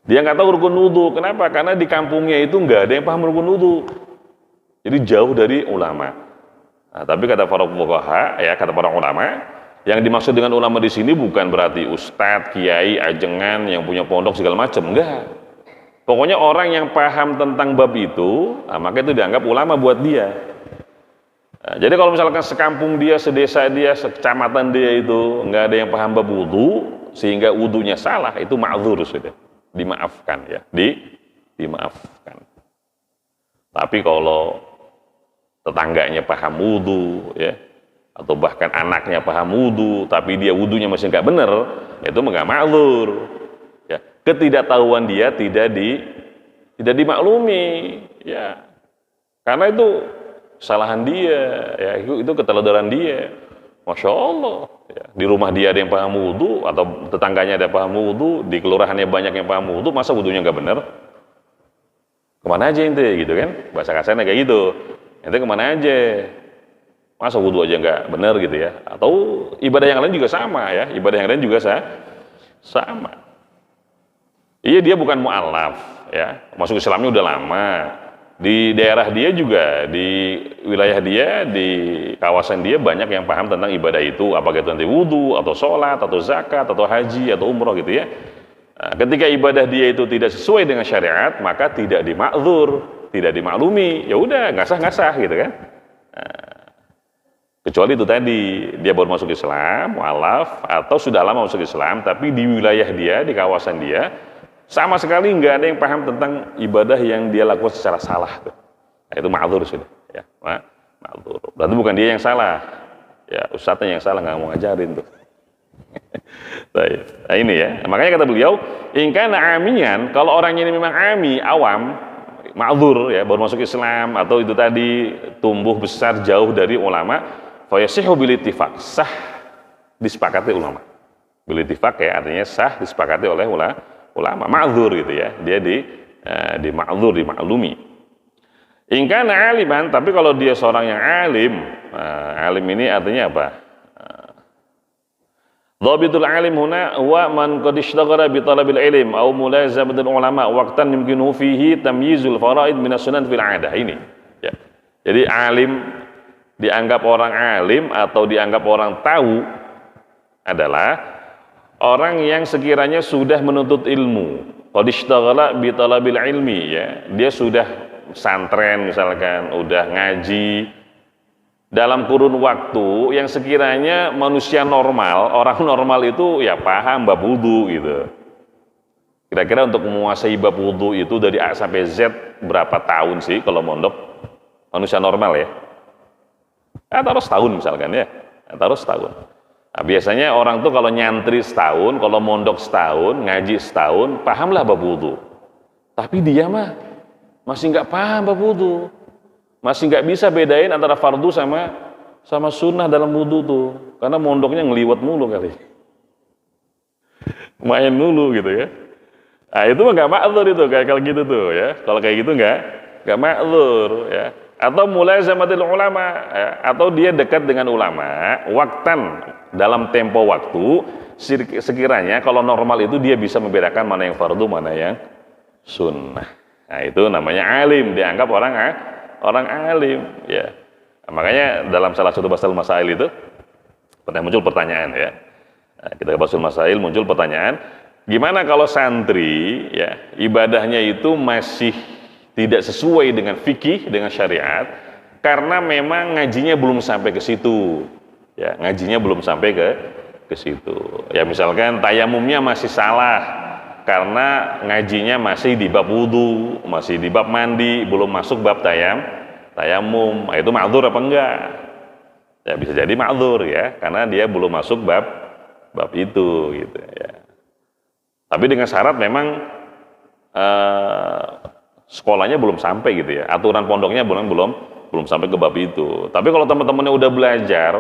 A: Dia nggak tahu rukun wudu. Kenapa? Karena di kampungnya itu nggak ada yang paham rukun wudu. Jadi jauh dari ulama. Nah, tapi kata para fuqaha ya, kata para ulama, yang dimaksud dengan ulama di sini bukan berarti ustadz, kiai, ajengan yang punya pondok segala macam, enggak. Pokoknya orang yang paham tentang bab itu, nah, maka itu dianggap ulama buat dia. Nah, jadi kalau misalkan sekampung dia, sedesa dia, sekecamatan dia itu nggak ada yang paham bab wudu, sehingga wudunya salah, itu ma'dzur sudah, dimaafkan ya, dimaafkan. Tapi kalau tetangganya paham wudu ya, atau bahkan anaknya paham wudu, tapi dia wudunya masih nggak benar, itu nggak ma'dzur. Ya, ketidaktahuan dia tidak dimaklumi, ya, karena itu kesalahan dia, ya, itu keteladaran dia. Masya Allah, ya, di rumah dia ada yang paham wudu, atau tetangganya ada yang paham wudu, di kelurahannya banyak yang paham wudu, masa wudunya nggak benar? Kemana aja ente, gitu kan? Bahasa kasarnya kayak gitu. Ente kemana aja? Masa wudu aja nggak benar gitu ya? Atau ibadah yang lain juga sama ya? Ibadah yang lain juga sama. Iya, dia bukan mu'alaf, ya, masuk Islamnya udah lama. Di daerah dia juga, di wilayah dia, di kawasan dia banyak yang paham tentang ibadah itu, apakah itu nanti wudu, atau sholat, atau zakat, atau haji, atau umroh gitu ya. Nah, ketika ibadah dia itu tidak sesuai dengan syariat, maka tidak dimakzur, tidak dimaklumi, ya udah nggak sah gitu kan. Nah, kecuali itu tadi, dia baru masuk Islam, mu'alaf, atau sudah lama masuk Islam, tapi di wilayah dia, di kawasan dia, sama sekali nggak ada yang paham tentang ibadah yang dia lakukan secara salah tuh. Nah, itu ma'dzur sudah ya, ma'dzur. Berarti bukan dia yang salah, ya ustadznya yang salah, nggak mau ngajarin tuh. Nah, ini ya, makanya kata beliau, in kana amiyan, kalau orang ini memang ami, awam, ma'dzur ya, baru masuk Islam, atau itu tadi tumbuh besar jauh dari ulama, fa yasihu bil ittifaq, sah disepakati ulama. Bil ittifaq ya, artinya sah disepakati oleh ulama, ma'dzur gitu ya, dia di ma'dzur, dimaklumi. In kana aliman, tapi kalau dia seorang yang alim, alim ini artinya apa? Dhabitul alim huna huwa man qad ishtaghala bi talabil ilm aw mulazamatul ulama waqtan yumkinu fihi tamyizul faraid minas sunan fil 'adah. Ini ya. Jadi alim dianggap orang alim atau dianggap orang tahu adalah orang yang sekiranya sudah menuntut ilmu, qad ishtaghala bi talabil ilmi ya, dia sudah pesantren misalkan, udah ngaji dalam kurun waktu yang sekiranya manusia normal, orang normal itu ya paham bab wudu gitu. Kira-kira untuk menguasai bab wudu itu dari A sampai Z berapa tahun sih kalau mondok manusia normal ya? Taruh setahun misalkan ya, taruh setahun. Nah, biasanya orang tuh kalau nyantri setahun, kalau mondok setahun, ngaji setahun, pahamlah bab wudu. Tapi dia mah masih nggak paham bab wudu, masih nggak bisa bedain antara fardu sama sunnah dalam wudu tuh, karena mondoknya ngeliwat mulu kali, main mulu gitu ya. Nah, itu mah nggak ma'dzur itu, kayak kalau gitu tuh ya. Kalau kayak gitu nggak ma'dzur ya. Atau mulai zamatil ulama ya. Atau dia dekat dengan ulama waktan, dalam tempo waktu sekiranya kalau normal itu dia bisa membedakan mana yang fardu, mana yang sunnah. Nah, itu namanya alim, dianggap orang alim ya. Nah, makanya dalam salah satu bahasul masail itu pernah muncul pertanyaan ya. Nah, kita bahasul masail muncul pertanyaan, gimana kalau santri ya ibadahnya itu masih tidak sesuai dengan fikih, dengan syariat, karena memang ngajinya belum sampai ke situ. Ya, ngajinya belum sampai ke situ. Ya, misalkan tayamumnya masih salah karena ngajinya masih di bab wudu, masih di bab mandi, belum masuk bab tayamum. Itu ma'dzur apa enggak? Ya, bisa jadi ma'dzur ya, karena dia belum masuk bab itu gitu ya. Tapi dengan syarat memang sekolahnya belum sampai gitu ya, aturan pondoknya belum sampai ke bab itu. Tapi kalau teman-temannya udah belajar,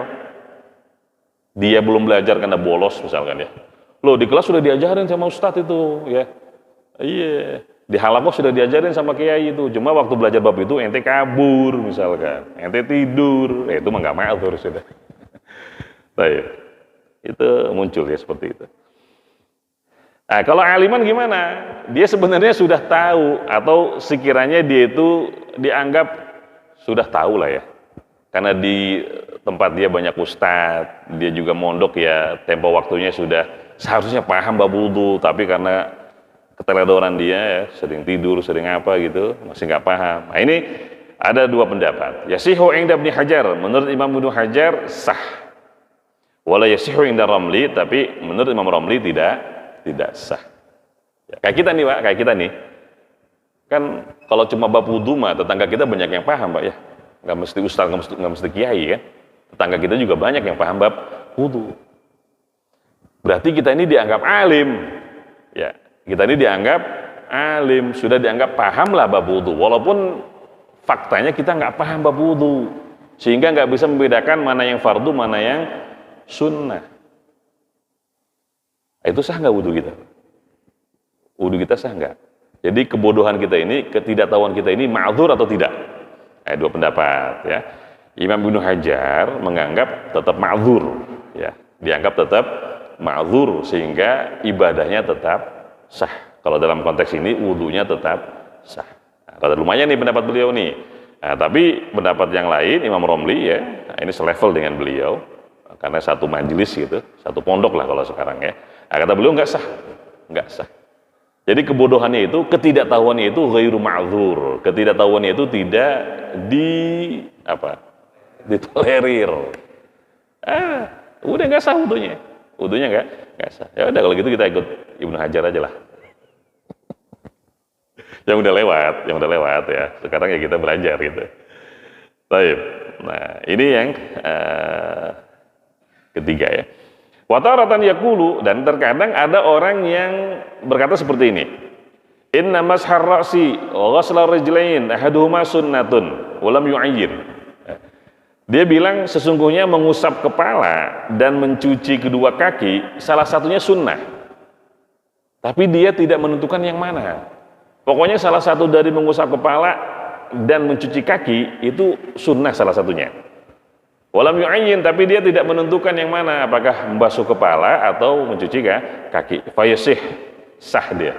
A: dia belum belajar karena bolos misalkan ya, loh di kelas sudah diajarin sama ustadz itu ya, iya di halakoh sudah diajarin sama kiai itu, cuma waktu belajar bab itu ente kabur misalkan, ente tidur, itu mah nggak ma'dzur sudah. Baik, itu muncul ya seperti itu. Nah, kalau aliman gimana? Dia sebenarnya sudah tahu, atau sekiranya dia itu dianggap sudah tahu lah ya. Karena di tempat dia banyak ustadz, dia juga mondok ya, tempo waktunya sudah seharusnya paham bab wudu, tapi karena keteledoran dia ya, sering tidur, sering apa gitu, masih nggak paham. Nah, ini Ada dua pendapat. Yasihu inda Ibnu Hajar, menurut Imam Ibnu Hajar sah. Wala yasihu inda Ramli, tapi menurut Imam Ramli tidak sah. Ya, kayak kita nih Pak, kayak kita nih. Kan kalau cuma bab wudu mah tetangga kita banyak yang paham Pak ya. Nggak mesti ustaz, nggak mesti kiai kan. Tetangga kita juga banyak yang paham bab wudu. Berarti kita ini dianggap alim. Ya, kita ini dianggap alim, sudah dianggap paham lah bab wudu. Walaupun faktanya kita nggak paham bab wudu, sehingga nggak bisa membedakan mana yang fardu, mana yang sunnah. Itu sah nggak wudu kita? Wudu kita sah nggak? Jadi kebodohan kita ini, ketidaktahuan kita ini ma'dzur atau tidak? Dua pendapat ya. Imam Ibnu Hajar menganggap tetap ma'dzur, ya, dianggap tetap ma'dzur sehingga ibadahnya tetap sah. Kalau dalam konteks ini wudunya tetap sah. Rada lumayan nih pendapat beliau nih. Nah, tapi pendapat yang lain Imam Romli ya, nah ini selevel dengan beliau karena satu majelis gitu, satu pondok lah kalau sekarang ya. Nah, kata beliau nggak sah. Jadi kebodohannya itu, ketidaktahuannya itu ghairu ma'dzur. Ketidaktahuannya itu tidak ditolerir. Udah nggak sah wudunya. Wudunya nggak sah. Ya udah kalau gitu kita ikut Ibnu Hajar aja lah. yang udah lewat ya. Sekarang ya kita belajar gitu. Baik. Nah, ini yang ketiga ya. Wataratan yaqulu, dan terkadang ada orang yang berkata seperti ini. Inna mashar ra'si wa ghasla rijlain ahaduhuma sunnatun wa lam yu'ayyin. Dia bilang sesungguhnya mengusap kepala dan mencuci kedua kaki salah satunya sunnah. Tapi dia tidak menentukan yang mana. Pokoknya salah satu dari mengusap kepala dan mencuci kaki itu sunnah salah satunya. Walam yu'ayyin, tapi dia tidak menentukan yang mana, apakah membasuh kepala atau mencuci kaki. Fayasih, sah dia.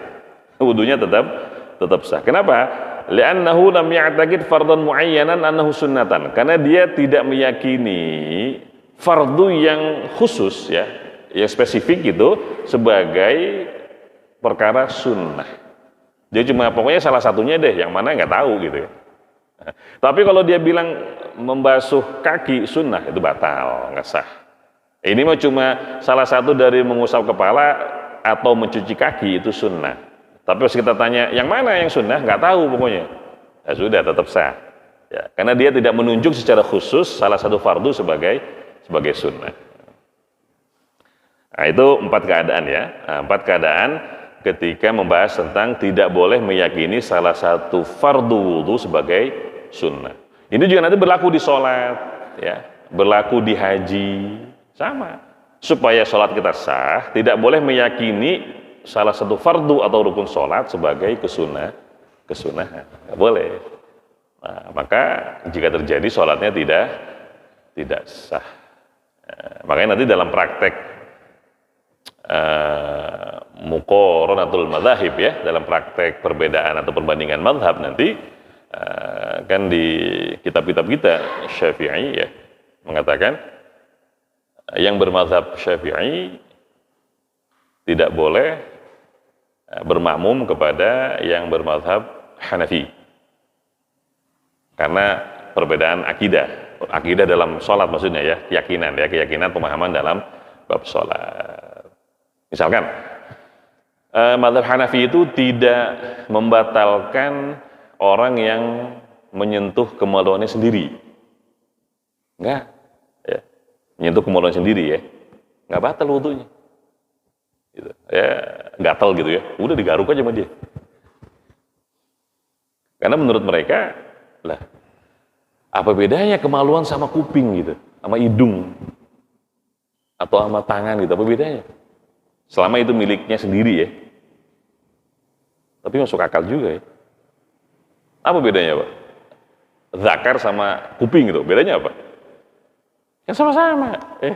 A: Wudunya tetap sah. Kenapa? Li'annahu lam ya'taqid fardhan mu'ayyanan annahu sunnatan. Karena dia tidak meyakini fardu yang khusus ya, yang spesifik itu sebagai perkara sunnah. Dia cuma pokoknya salah satunya deh, yang mana nggak tahu gitu ya. Tapi kalau dia bilang membasuh kaki sunnah, itu batal, nggak sah. Ini mah cuma salah satu dari mengusap kepala atau mencuci kaki itu sunnah. Tapi pas kita tanya yang mana yang sunnah, nggak tahu pokoknya. Ya sudah, tetap sah. Ya, karena dia tidak menunjuk secara khusus salah satu fardu sebagai sunnah. Nah, itu 4 keadaan ya. Nah, 4 keadaan ketika membahas tentang tidak boleh meyakini salah satu fardu wudu sebagai sunnah. Ini juga nanti berlaku di sholat, ya, berlaku di haji, sama. Supaya sholat kita sah, tidak boleh meyakini salah satu fardu atau rukun sholat sebagai kesunahan. Nggak boleh. Nah, maka jika terjadi sholatnya tidak sah. Makanya nanti dalam praktek muqaranatul madzhab ya, dalam praktek perbedaan atau perbandingan mazhab nanti kan di kitab-kitab kita Syafi'i ya mengatakan yang bermazhab Syafi'i tidak boleh bermakmum kepada yang bermazhab Hanafi karena perbedaan akidah dalam sholat maksudnya ya, keyakinan pemahaman dalam bab sholat. Misalkan mazhab Hanafi itu tidak membatalkan orang yang menyentuh kemaluannya sendiri. Enggak, ya. Menyentuh kemaluan sendiri ya, nggak batal wudunya. Gitu. Ya, gatal gitu ya, udah digaruk aja sama dia. Karena menurut mereka, lah, apa bedanya kemaluan sama kuping gitu, sama hidung, atau sama tangan gitu, apa bedanya? Selama itu miliknya sendiri ya. Tapi masuk akal juga ya. Apa bedanya Pak? Zakar sama kuping gitu, bedanya apa? Yang sama-sama ya.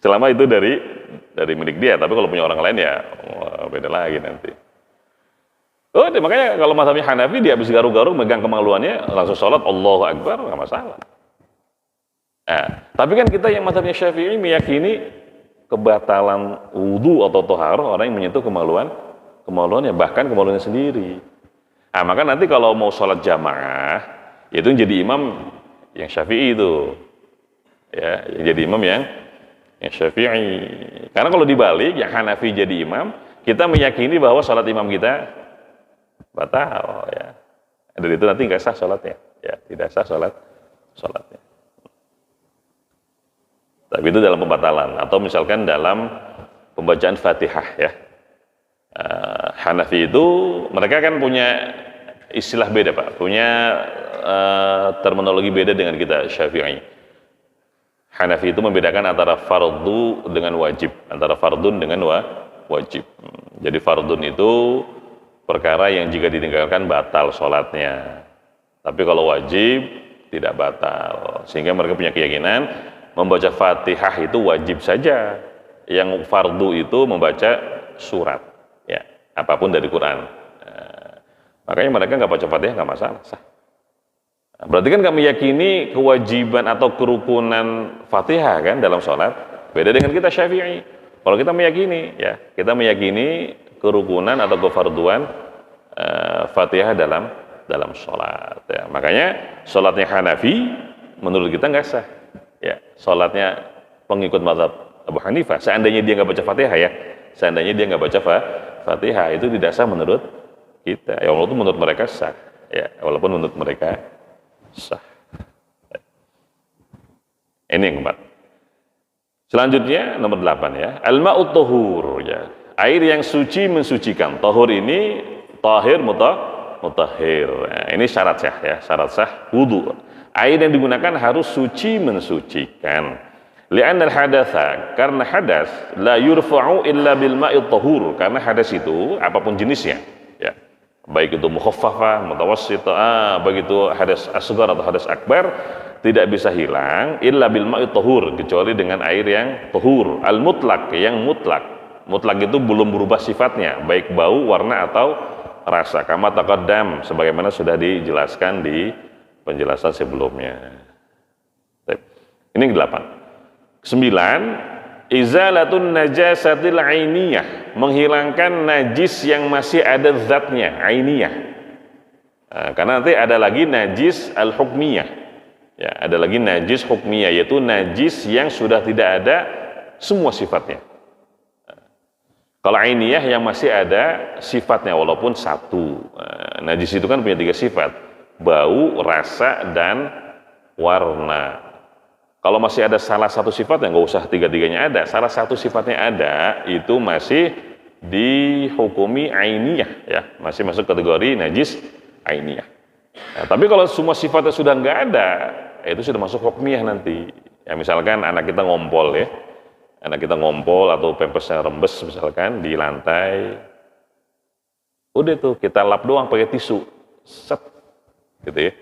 A: Selama itu dari milik dia, tapi kalau punya orang lain ya beda lagi nanti. Oh, makanya kalau mazhabnya Hanafi dia habis garuk-garuk megang kemaluannya langsung sholat Allahu Akbar, nggak masalah. Nah, tapi kan kita yang mazhabnya Syafi'i meyakini kebatalan wudu atau toharoh orang yang menyentuh kemaluannya, bahkan kemaluannya sendiri. Nah, maka nanti kalau mau sholat jamaah, itu yang jadi imam yang Syafi'i itu. Ya, yang jadi imam yang Syafi'i. Karena kalau dibalik, yang Hanafi jadi imam, kita meyakini bahwa sholat imam kita batal. Ya. Dan itu nanti nggak sah sholatnya. Ya, tidak sah sholatnya. Tapi itu dalam pembatalan. Atau misalkan dalam pembacaan Fatihah. Ya. Hanafi itu, mereka kan punya istilah beda Pak, punya terminologi beda dengan kita Syafi'i. Hanafi itu membedakan antara fardu dengan wajib, antara fardun dengan wajib. Jadi fardun itu perkara yang jika ditinggalkan batal sholatnya, tapi kalau wajib tidak batal. Sehingga mereka punya keyakinan membaca Fatihah itu wajib saja, yang fardu itu membaca surat, ya apapun dari Quran. Makanya mereka nggak baca Fatihah nggak masalah, sah. Nah, berarti kan nggak meyakini kewajiban atau kerukunan Fatihah kan dalam sholat. Beda dengan kita Syafi'i. Kalau kita meyakini, ya kita meyakini kerukunan atau kefarduan Fatihah dalam sholat. Ya. Makanya sholatnya Hanafi menurut kita nggak sah. Ya, sholatnya pengikut mazhab Abu Hanifah. Seandainya dia nggak baca Fatihah ya, seandainya dia nggak baca Fatihah itu tidak sah menurut kita, ya walaupun menurut mereka sah, ya walaupun menurut mereka sah. Ini yang keempat. Selanjutnya nomor 8 ya, al-ma'ut tahur ya, air yang suci mensucikan. Tahur ini tahir mutahhir. Nah, ini syarat sah ya, syarat sah wudu. Air yang digunakan harus suci mensucikan. Li'anna al-hadatsa, karena hadas la yurfa'u illa bil ma'it tahur, karena hadas itu apapun jenisnya, ya. Baik itu mukhaffafah, mutawassithah, begitu hadas asghar atau hadas akbar, tidak bisa hilang illa bil ma'it tahur, kecuali dengan air yang tahur, al mutlak, yang mutlak. Mutlak itu belum berubah sifatnya, baik bau, warna atau rasa. Kama taqaddam, sebagaimana sudah dijelaskan di penjelasan sebelumnya. Ini yang 8. 9. Izalatun najasatil ainiyah, menghilangkan najis yang masih ada zatnya, ainiyah. Nah, karena nanti ada lagi najis al-hukmiyah. Ya, ada lagi najis hukmiyah, yaitu najis yang sudah tidak ada semua sifatnya. Kalau ainiyah yang masih ada sifatnya walaupun satu. Najis itu kan punya 3 sifat, bau, rasa, dan warna. Kalau masih ada salah satu sifatnya, nggak usah 3-3-nya ada, salah satu sifatnya ada, itu masih dihukumi ainiyah, ya, masih masuk kategori najis ainiyah. Nah, tapi kalau semua sifatnya sudah nggak ada, itu sudah masuk hukmiyah nanti. Ya, misalkan anak kita ngompol ya, anak kita ngompol atau pempesnya rembes misalkan di lantai, udah tuh kita lap doang pakai tisu, set, gitu ya.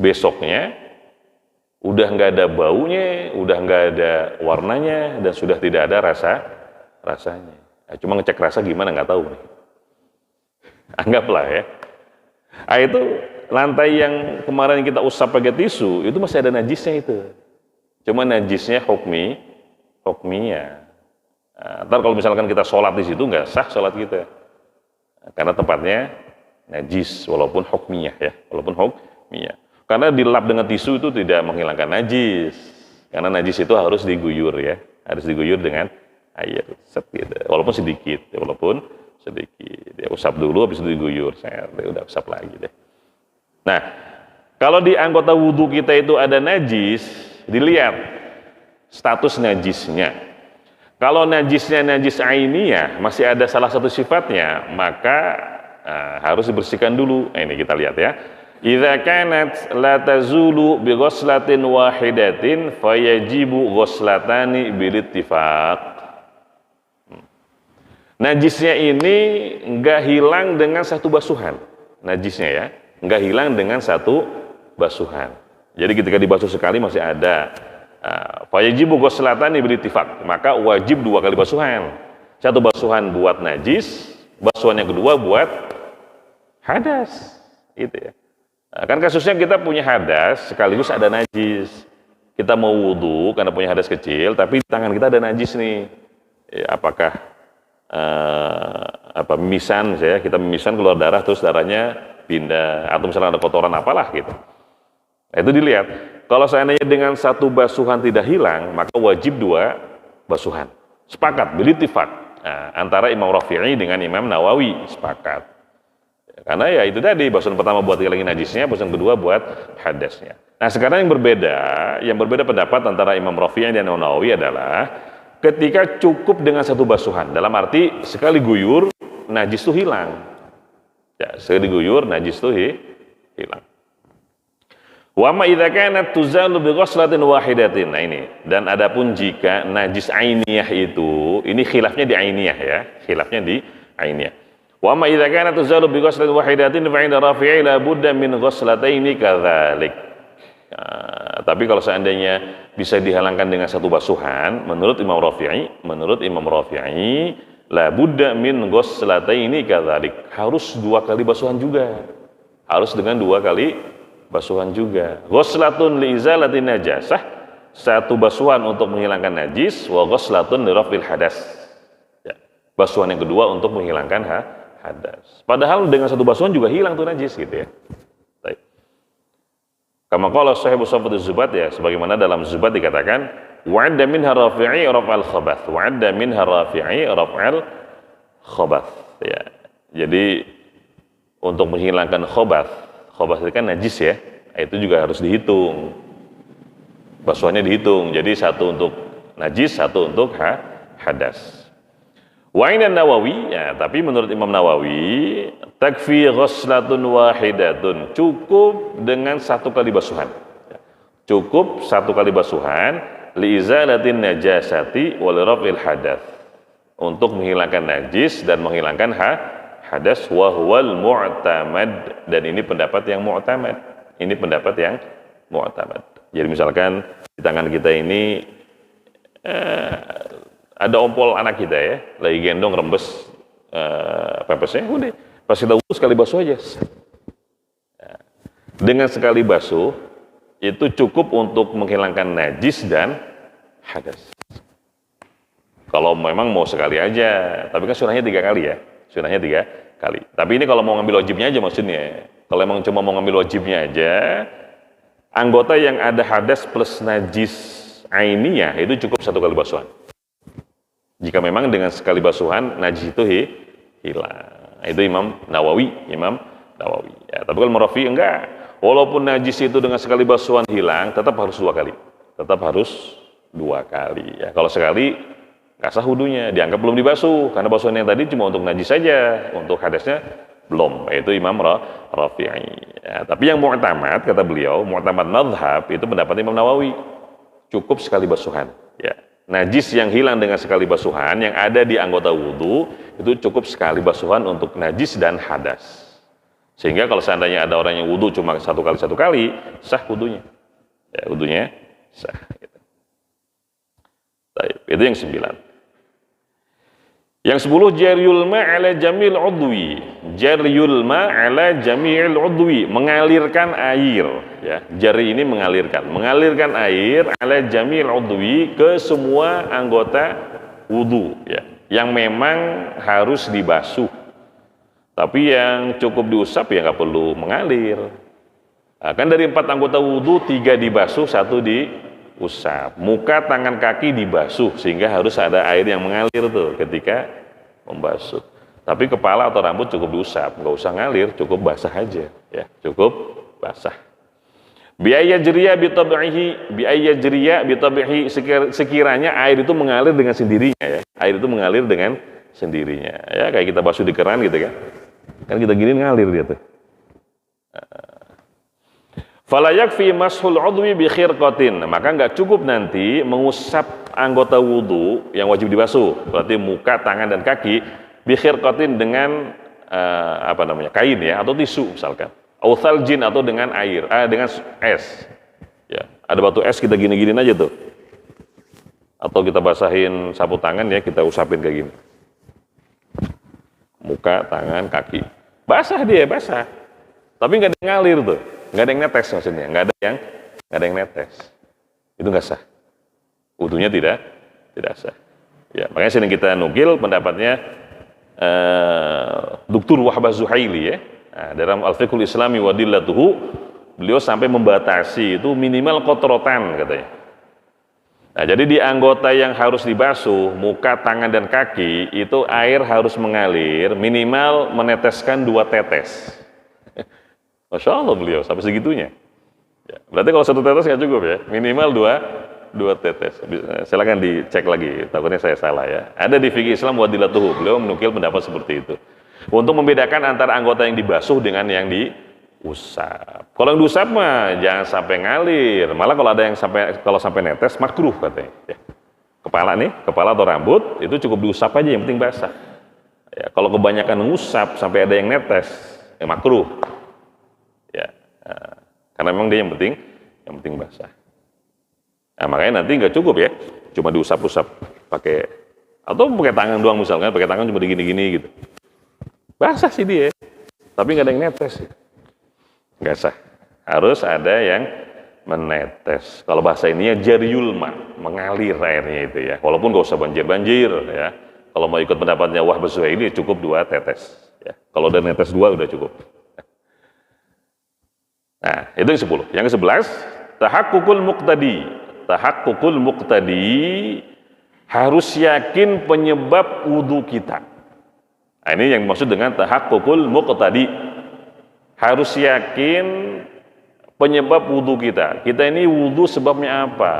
A: Besoknya udah nggak ada baunya, udah nggak ada warnanya, dan sudah tidak ada rasanya. Nah, cuma ngecek rasa gimana nggak tahu nih. Anggaplah ya. Nah, itu lantai yang kemarin kita usap pakai tisu itu masih ada najisnya itu. Cuma najisnya hukmiyah. Nah, ntar kalau misalkan kita sholat di situ nggak sah sholat kita, karena tempatnya najis walaupun hukmiyah ya, walaupun hukmiyah. Karena dilap dengan tisu itu tidak menghilangkan najis. Karena najis itu harus diguyur ya, harus diguyur dengan air, set gitu. Walaupun sedikit, ya, walaupun sedikit. Ya, usap dulu, habis itu diguyur, saya udah usap lagi deh. Nah, kalau di anggota wudhu kita itu ada najis, dilihat status najisnya. Kalau najisnya najis ainiyah, masih ada salah satu sifatnya, maka harus dibersihkan dulu. Nah, ini kita lihat ya. Idza kanat la tazulu bi ghuslatin wahidatin fayajibu ghuslatani bil ittifaq. Najisnya ini enggak hilang dengan satu basuhan. Najisnya ya, enggak hilang dengan satu basuhan. Jadi ketika dibasuh sekali masih ada. Fayajibu ghuslatani bil ittifaq. Maka wajib 2 kali basuhan. Satu basuhan buat najis, basuhan yang kedua buat hadas. Gitu ya. Nah, kan kasusnya kita punya hadas sekaligus ada najis. Kita mau wudhu karena punya hadas kecil, tapi di tangan kita ada najis nih. Ya, apakah mimisan, misalnya kita mimisan keluar darah terus darahnya pindah, atau misalnya ada kotoran apalah gitu. Nah, itu dilihat. Kalau seandainya dengan satu basuhan tidak hilang, maka wajib dua basuhan. Sepakat, bilittifaq. Nah, antara Imam Rafi'i dengan Imam Nawawi sepakat. Karena ya itu tadi, basuhan pertama buat hilangin najisnya, basuhan kedua buat hadasnya. Nah, sekarang yang berbeda pendapat antara Imam Rafi'i dan Imam Nawawi adalah ketika cukup dengan satu basuhan, dalam arti sekali guyur najis itu hilang. Ya, sekali guyur najis itu hilang. Wa ma idza kanat tuzalu bi ghuslatin wahidatin. Nah ini, dan adapun jika najis ainiyah itu, ini khilafnya di ainiyah ya, khilafnya di ainiyah. Wa ma idza kanat tuzalu bi ghuslatin wahidatin fa inda Rafi'i la budda min ghuslataini kadzalik. Tapi kalau seandainya bisa dihalangkan dengan satu basuhan, menurut Imam Rafi'i la budda min ghuslataini kadzalik. Harus dua kali basuhan juga. Harus dengan dua kali basuhan juga. Ghuslatun li izalatin najasah, satu basuhan untuk menghilangkan najis, wa ghuslatun li raf'il hadas. Ya. Basuhan yang kedua untuk menghilangkan hadas. Padahal dengan satu basuhan juga hilang tuh najis gitu ya. Baik. Kama qala sahibu Safat az-Zubat ya, sebagaimana dalam Zubat dikatakan wa'adda minha Rafi'i raf'al khabath. Wa'adda minha Rafi'i raf'al khabath. Ya. Jadi untuk menghilangkan khabath itu kan najis ya, itu juga harus dihitung, basuhannya dihitung, jadi satu untuk najis, satu untuk hadas. Wa inna Nawawi, ya, tapi menurut Imam Nawawi takfi ghuslatun wahidatun, cukup dengan satu kali basuhan, cukup satu kali basuhan li izalatin najasati wal raf'il hadath, untuk menghilangkan najis dan menghilangkan hadas, wa huwal mu'tamad, dan ini pendapat yang mu'tamad. Ini pendapat yang mu'tamad. Jadi misalkan di tangan kita ini ada ompol anak kita ya, lagi gendong rembes pepesnya, udah pas kita wudu sekali basuh aja. Dengan sekali basuh itu cukup untuk menghilangkan najis dan hadas. Kalau memang mau sekali aja, tapi kan sunahnya 3 kali ya. Sunahnya 3 kali. Tapi ini kalau mau ngambil wajibnya aja maksudnya. Kalau emang cuma mau ngambil wajibnya aja, anggota yang ada hadas plus najis ainiyah itu cukup satu kali basuhan. Jika memang dengan sekali basuhan najis itu hilang. Itu Imam Nawawi. Ya, tapi kalau Rafi'i enggak. Walaupun najis itu dengan sekali basuhan hilang, tetap harus 2 kali. Tetap harus 2 kali. Ya, kalau sekali nggak sah wudunya, dianggap belum dibasuh karena basuhan yang tadi cuma untuk najis saja, untuk hadasnya belum. Itu Imam Rafi'i. Ya, tapi yang mu'tamad, kata beliau, mu'tamad madhab itu pendapat Imam Nawawi, cukup sekali basuhan. Ya, najis yang hilang dengan sekali basuhan yang ada di anggota wudu itu cukup sekali basuhan untuk najis dan hadas. Sehingga kalau seandainya ada orang yang wudu cuma satu kali sah wudunya. Ya, wudunya sah. Itu yang 9. Yang 10, jaryul ma' ala jamil udwi. Jaryul ma' ala jamil udwi, mengalirkan air ya. Jari ini mengalirkan air ala jamil udwi, ke semua anggota wudu ya, yang memang harus dibasuh. Tapi yang cukup diusap ya nggak perlu mengalir. Nah, kan dari 4 anggota wudu 3 dibasuh, 1 diusap. Muka, tangan, kaki dibasuh, sehingga harus ada air yang mengalir tuh ketika membasuh. Tapi kepala atau rambut cukup diusap, nggak usah ngalir, cukup basah aja ya, cukup basah. Biaya jeria bitabihi, sekiranya air itu mengalir dengan sendirinya ya, air itu mengalir dengan sendirinya ya, kayak kita basuh di keran gitu kan kita gini ngalir dia tuh. Fala yakfi mashul udwi bi khirqatin, maka enggak cukup nanti mengusap anggota wudu yang wajib dibasuh, berarti muka, tangan dan kaki, bi khirqatin dengan kain ya, atau tisu misalkan, au thaljin, atau dengan air, dengan es. Ya, ada batu es kita gini-giniin aja tuh. Atau kita basahin sapu tangan ya, kita usapin kayak gini. Muka, tangan, kaki. Basah dia, basah. Tapi enggak ada yang ngalir tuh. Nggak ada yang netes maksudnya, nggak ada yang netes, itu nggak sah, wudunya tidak sah. Ya, makanya sering kita nukil pendapatnya Dr. Wahbah Zuhaili ya, nah, dalam Al-Fiqhul Islami wa Dillatuhu, beliau sampai membatasi itu minimal kotrotan katanya. Nah, jadi di anggota yang harus dibasuh, muka, tangan, dan kaki, itu air harus mengalir minimal meneteskan 2 tetes. Masya Allah beliau sampai segitunya. Ya, berarti kalau 1 tetes nggak cukup ya, minimal 2 tetes. Silakan dicek lagi, takutnya saya salah ya. Ada di Fikih Islam wa Dillatuhu, beliau menukil pendapat seperti itu. Untuk membedakan antara anggota yang dibasuh dengan yang diusap. Kalau yang diusap mah jangan sampai ngalir. Malah kalau ada yang sampai netes makruh katanya. Ya. Kepala atau rambut itu cukup diusap aja, yang penting basah. Ya, kalau kebanyakan ngusap sampai ada yang netes, ya makruh. Ya, karena memang dia yang penting basah. Nah, makanya nanti nggak cukup ya, cuma diusap-usap pakai tangan doang misalkan, pakai tangan cuma digini-gini gitu. Basah sih dia, tapi nggak ada yang netes. Nggak sah. Harus ada yang menetes. Kalau bahasa ini ya jaryul ma, mengalir airnya itu ya. Walaupun nggak usah banjir-banjir ya. Kalau mau ikut pendapatnya Wahbah Zuhaili cukup 2 tetes. Ya. Kalau udah netes 2 udah cukup. Nah, itu yang 10. Yang ke-11, tahakkukul muqtadi. Tahakkukul muqtadi, harus yakin penyebab wudu kita. Nah, ini yang dimaksud dengan tahakkukul muqtadi. Harus yakin penyebab wudu kita. Kita ini wudu sebabnya apa?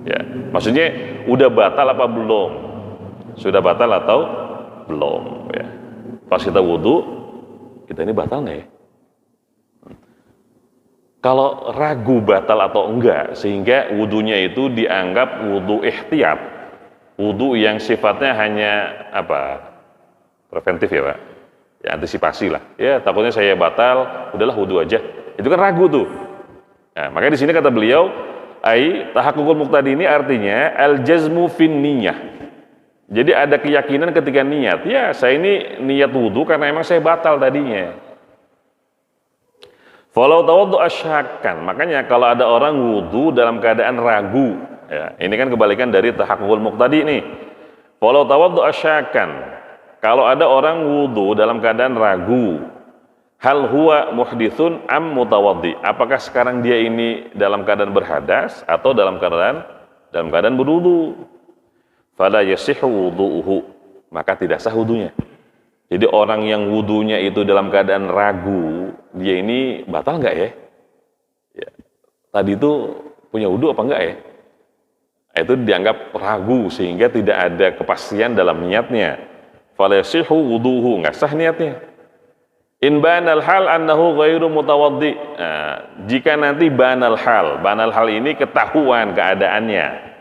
A: Ya, maksudnya udah batal apa belum? Sudah batal atau belum? Ya. Pas kita wudu, kita ini batal nggak ya? Kalau ragu batal atau enggak, sehingga wudunya itu dianggap wudu ihtiyat, wudu yang sifatnya hanya preventif ya Pak, ya antisipasi lah. Ya takutnya saya batal, udahlah wudu aja. Itu kan ragu tuh. Nah, makanya di sini kata beliau, tahakkukul muqtadi ini artinya al-jazmu fin niyah. Jadi ada keyakinan ketika niat. Ya saya ini niat wudu karena emang saya batal tadinya. Falau tawaddu asyhakan, makanya kalau ada orang wudu dalam keadaan ragu, ya, ini kan kebalikan dari tahakkukul muqtadi nih. Falau tawaddu asyhakan, kalau ada orang wudu dalam keadaan ragu, hal huwa muhditsun am mutawaddi, apakah sekarang dia ini dalam keadaan berhadas atau dalam keadaan berwudu? Fala yasihhu wudu'uhu, maka tidak sah wudunya. Jadi orang yang wudunya itu dalam keadaan ragu, dia ini batal nggak ya? Ya? Tadi itu punya wudu apa enggak ya? Itu dianggap ragu sehingga tidak ada kepastian dalam niatnya. Falasihu wuduhu, nggak sah niatnya. In banal hal annahu ghairu mutawaddi. Nah, jika nanti banal hal ini ketahuan keadaannya.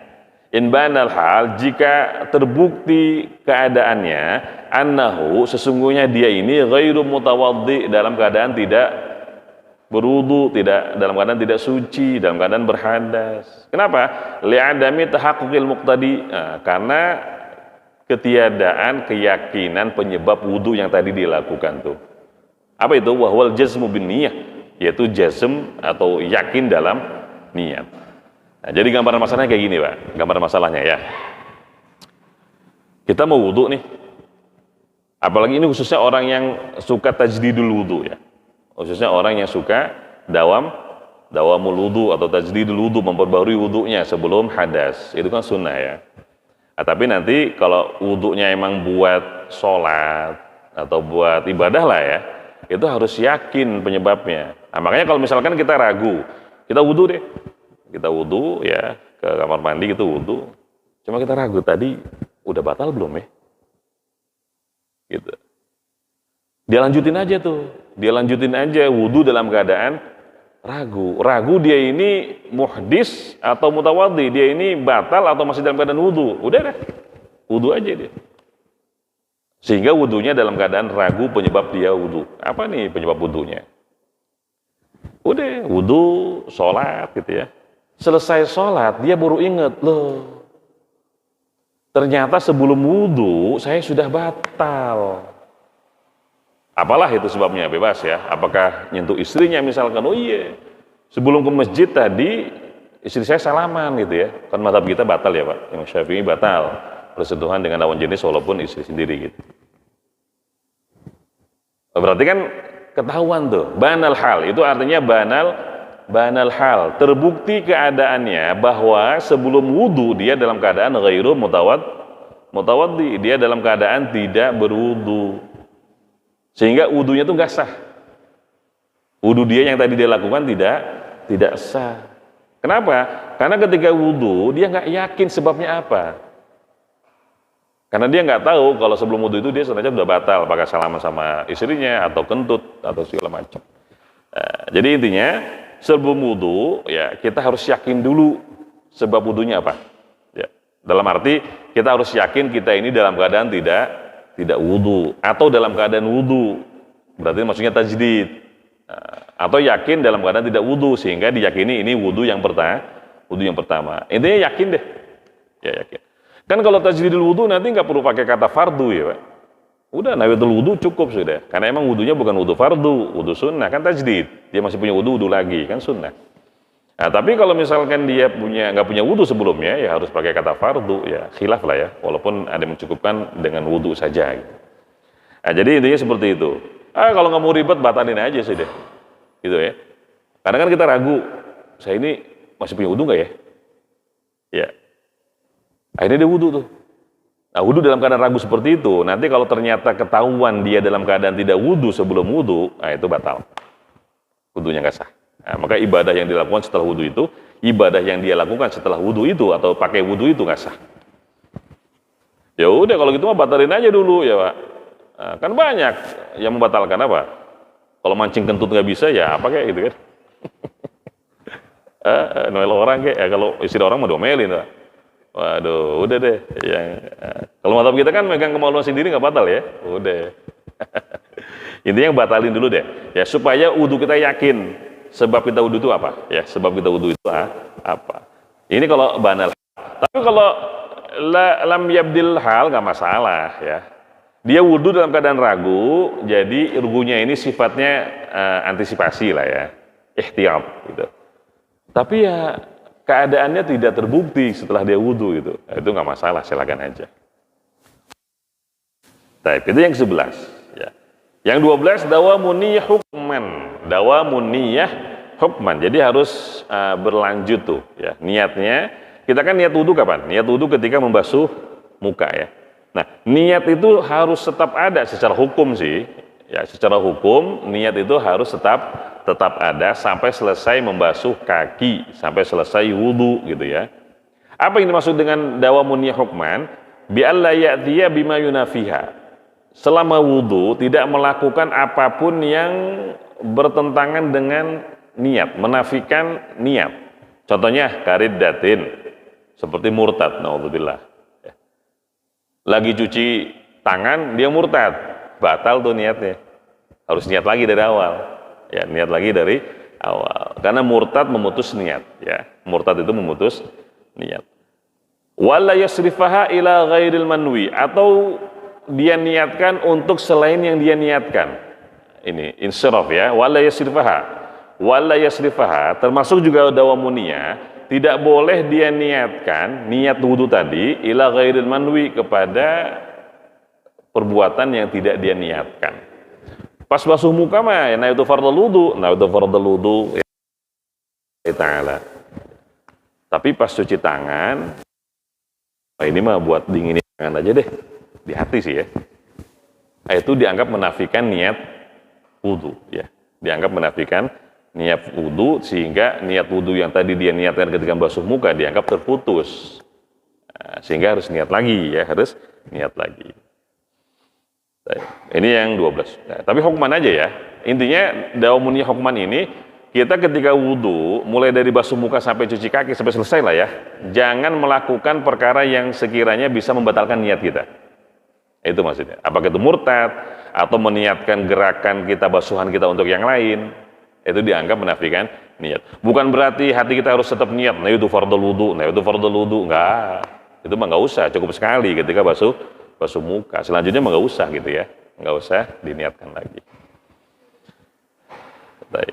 A: In banal hal, jika terbukti keadaannya, annahu, sesungguhnya dia ini ghairu mutawaddi, dalam keadaan tidak berwudu, dalam keadaan tidak suci, dalam keadaan berhadas. Kenapa? Li'adami tahakkukil muqtadi. Nah, karena ketiadaan keyakinan penyebab wudu yang tadi dilakukan tuh. Apa itu? Wahwal jazmu bin niyah, yaitu jazm atau yakin dalam niat. Nah, jadi gambaran masalahnya kayak gini Pak, gambaran masalahnya ya. Kita mau wudu nih, apalagi ini khususnya orang yang suka tajdidul wudu ya, khususnya orang yang suka dawamul wudu atau tajdidul wudu, memperbarui wudunya sebelum hadas, itu kan sunnah ya. Nah, tapi nanti kalau wudunya emang buat sholat atau buat ibadah lah ya, itu harus yakin penyebabnya. Nah, makanya kalau misalkan kita ragu, kita wudu deh. Kita wudu ya, ke kamar mandi gitu wudu. Cuma kita ragu tadi udah batal belum ya? Gitu. Dia lanjutin aja tuh. Dia lanjutin aja wudu dalam keadaan ragu. Ragu dia ini muhdis atau mutawaddi, dia ini batal atau masih dalam keadaan wudu. Udah deh. Wudu aja dia. Sehingga wudunya dalam keadaan ragu penyebab dia wudu. Apa nih penyebab wudunya? Udah, wudu, sholat gitu ya. Selesai sholat, dia baru ingat, loh, ternyata sebelum wudhu saya sudah batal. Apalah itu sebabnya, bebas ya. Apakah nyentuh istrinya misalkan, oh iya, sebelum ke masjid tadi istri saya salaman gitu ya. Kan mazhab kita batal ya Pak, Imam Syafi'i batal bersentuhan dengan lawan jenis walaupun istri sendiri gitu. Berarti kan ketahuan tuh, banal hal, itu artinya banal hal, terbukti keadaannya bahwa sebelum wudu dia dalam keadaan ghairu mutawaddi, dia dalam keadaan tidak berwudu, sehingga wudunya tuh nggak sah. Wudu dia yang tadi dia lakukan tidak sah. Kenapa? Karena ketika wudu dia nggak yakin sebabnya apa. Karena dia nggak tahu kalau sebelum wudu itu dia sebenarnya sudah batal, apakah salaman sama istrinya atau kentut atau segala macam. Jadi intinya sebelum wudu ya kita harus yakin dulu sebab wudunya apa. Ya, dalam arti kita harus yakin kita ini dalam keadaan tidak wudu atau dalam keadaan wudu. Berarti maksudnya tajdid. Atau yakin dalam keadaan tidak wudu sehingga diyakini ini wudu yang pertama. Intinya yakin deh. Ya yakin. Kan kalau tajdidul wudu nanti nggak perlu pakai kata fardu ya Pak. Udah nawaitul wudu cukup sudah. Karena emang wudunya bukan wudu fardu, wudu sunnah kan tajdid. Dia masih punya wudu lagi kan sunnah. Nah, tapi kalau misalkan dia nggak punya wudu sebelumnya ya harus pakai kata fardu ya khilaf lah ya. Walaupun ada yang mencukupkan dengan wudu saja. Gitu. Nah, jadi intinya seperti itu. Kalau nggak mau ribet batalin aja sudah. Gitu ya. Karena kan kita ragu, saya ini masih punya wudu nggak ya? Ya. Akhirnya dia wudu tuh. Nah, wudu dalam keadaan ragu seperti itu, nanti kalau ternyata ketahuan dia dalam keadaan tidak wudu sebelum wudu, nah itu batal. Wudunya nggak sah. Nah, maka ibadah yang dilakukan setelah wudu itu, ibadah yang dia lakukan setelah wudu itu atau pakai wudu itu nggak sah. Ya udah kalau gitu mah batalin aja dulu ya Pak. Nah, kan banyak yang membatalkan apa? Kalau mancing kentut nggak bisa ya apa kayak gitu kan? Noel orang kayak kalau istri orang mau domelin Pak. Waduh, udah deh. Kalau mazhab kita kan megang kemaluan sendiri nggak batal ya. Udah. Intinya batalin dulu deh. Ya supaya wudu kita yakin sebab kita wudu itu apa? Ya sebab kita wudu itu apa? Ini kalau banal. Tapi kalau lam yabdil hal nggak masalah ya. Dia wudu dalam keadaan ragu, jadi rugunya ini sifatnya antisipasi lah ya, ihtiyat gitu. Tapi ya keadaannya tidak terbukti setelah dia wudu gitu. Nah, itu nggak masalah, silakan aja. Baik, itu yang 11 ya. Yang 12 dawamun niyyah hukman. Dawamun niyyah hukman. Jadi harus berlanjut tuh ya. Niatnya, kita kan niat wudu kapan? Niat wudu ketika membasuh muka ya. Nah, niat itu harus tetap ada secara hukum sih. Ya, secara hukum niat itu harus tetap ada sampai selesai membasuh kaki, sampai selesai wudu gitu ya. Apa yang dimaksud dengan dawamun niyyah hukman? Bi alla ya'tiya bima yunafiha. Selama wudu tidak melakukan apapun yang bertentangan dengan niat, menafikan niat. Contohnya kariddatin, seperti murtad, naudzubillah. Lagi cuci tangan dia murtad, batal tuh niatnya. Harus niat lagi dari awal. Ya, niat lagi dari awal. Karena murtad memutus niat, ya. Murtad itu memutus niat. Wala yasrifaha ila ghairil manwi, atau dia niatkan untuk selain yang dia niatkan. Ini insyraf ya, wala yasrifaha. Wala yasrifaha termasuk juga dawamuniyah, tidak boleh dia niatkan niat wudu tadi ila ghairil manwi kepada perbuatan yang tidak dia niatkan. Pas basuh muka mah ya itu fardhu wudu ya ta'ala. Tapi pas cuci tangan ini mah buat dinginin tangan aja deh, di hati sih ya. Itu dianggap menafikan niat wudu ya. Dianggap menafikan niat wudu sehingga niat wudu yang tadi dia niatkan ketika basuh muka dianggap terputus. Sehingga harus niat lagi ya, harus niat lagi. Ini yang 12. Nah, tapi hukman aja ya. Intinya dawamun niyyah hukman ini kita ketika wudu mulai dari basuh muka sampai cuci kaki sampai selesai lah ya. Jangan melakukan perkara yang sekiranya bisa membatalkan niat kita. Itu maksudnya. Apakah itu murtad atau meniatkan gerakan kita basuhan kita untuk yang lain, itu dianggap menafikan niat. Bukan berarti hati kita harus tetap niat. Nah itu fardhu wudu, enggak. Itu mah enggak usah, cukup sekali ketika basuh muka. Selanjutnya mah nggak usah gitu ya, nggak usah diniatkan lagi.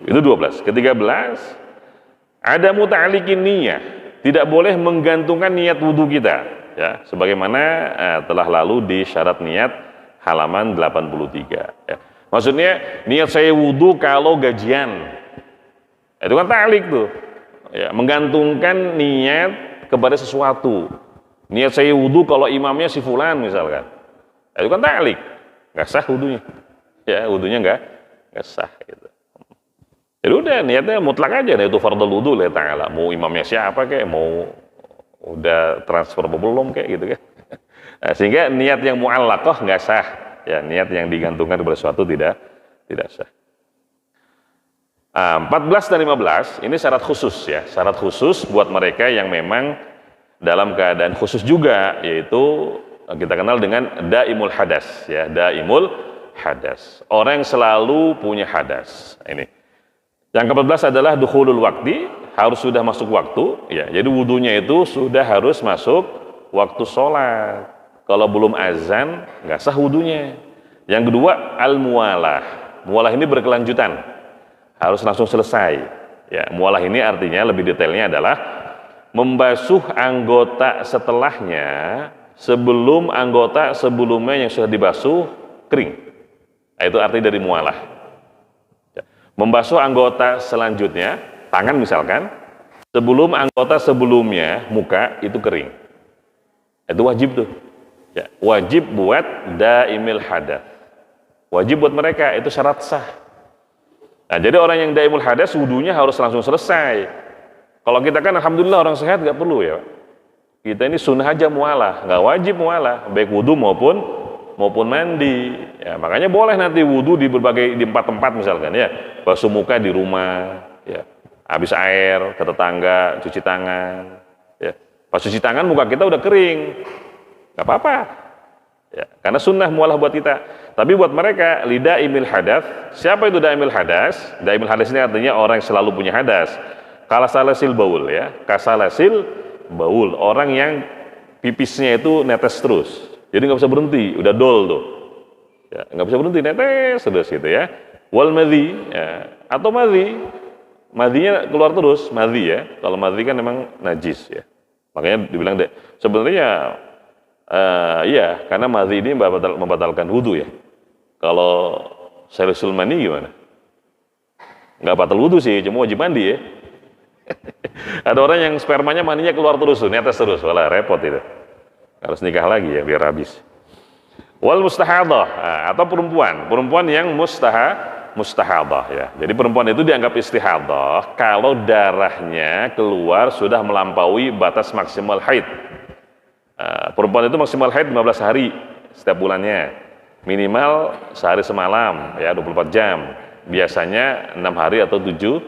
A: Itu 12. Ke-13 ada muta'alliqin niyyah, tidak boleh menggantungkan niat wudu kita ya, sebagaimana telah lalu di syarat niat halaman 83 ya. Maksudnya niat saya wudhu kalau gajian. Itu kan ta'liq tuh. Ya, menggantungkan niat kepada sesuatu. Niat saya wudhu kalau imamnya si fulan misalkan. Itu kan ta'liq. Nggak sah wudhunya. Ya, wudhunya nggak sah gitu. Jadi udah niatnya mutlak aja, itu fardhu wudhu lillahi ta'ala. Mau imamnya siapa kayak, mau udah transfer apa belum kayak gitu kan. Nah, sehingga niat yang mu'allaqah nggak sah. Ya, niat yang digantungkan kepada sesuatu tidak sah. 14 dan 15 ini syarat khusus ya, syarat khusus buat mereka yang memang dalam keadaan khusus juga, yaitu kita kenal dengan daimul hadas ya, daimul hadas. Orang yang selalu punya hadas. Ini. Yang ke-14 adalah dukhulul waqti, harus sudah masuk waktu ya. Jadi wudunya itu sudah harus masuk waktu sholat. Kalau belum azan nggak sah wudunya. Yang kedua al-muwalah. Muwalah ini berkelanjutan. Harus langsung selesai. Ya, muwalah ini artinya lebih detailnya adalah membasuh anggota setelahnya sebelum anggota sebelumnya yang sudah dibasuh kering. Nah, itu arti dari muwalah. Ya. Membasuh anggota selanjutnya, tangan misalkan, sebelum anggota sebelumnya, muka itu kering. Itu wajib tuh. Ya, wajib buat daimil hadas. Wajib buat mereka, itu syarat sah. Nah, jadi orang yang daimul hadas wudunya harus langsung selesai. Kalau kita kan alhamdulillah orang sehat nggak perlu ya. Kita ini sunnah aja mualah, nggak wajib mualah, baik wudu maupun mandi. Ya, makanya boleh nanti wudu di empat tempat misalkan ya. Basuh muka di rumah, ya. Habis air ke tetangga, cuci tangan. Ya. Pas cuci tangan muka kita udah kering, nggak apa-apa. Ya, karena sunnah mualah buat kita. Tapi buat mereka lidaimil hadas, siapa itu daimil hadas? Daimil hadas ini artinya orang yang selalu punya hadas. Kalasalasil baul ya, kasalasil baul, orang yang pipisnya itu netes terus. Jadi nggak bisa berhenti, udah dol tuh. Ya, nggak bisa berhenti netes terus gitu ya. Wal madhi ya, atau madhinya keluar terus, madhi ya. Kalau madhi kan memang najis ya. Makanya dibilang deh sebenarnya iya, karena madhi ini membatalkan wudu ya. Kalau salisul mani gimana? Nggak batal wudu sih, cuma wajib mandi ya. Ada orang yang spermanya maninya keluar terus, netes terus, walah repot itu. Harus nikah lagi ya biar habis. Wal mustahadah atau perempuan yang mustahadah ya. Jadi perempuan itu dianggap istihadah kalau darahnya keluar sudah melampaui batas maksimal haid. Perempuan itu maksimal haid 15 hari setiap bulannya, minimal sehari semalam ya 24 jam, biasanya 6 hari atau 7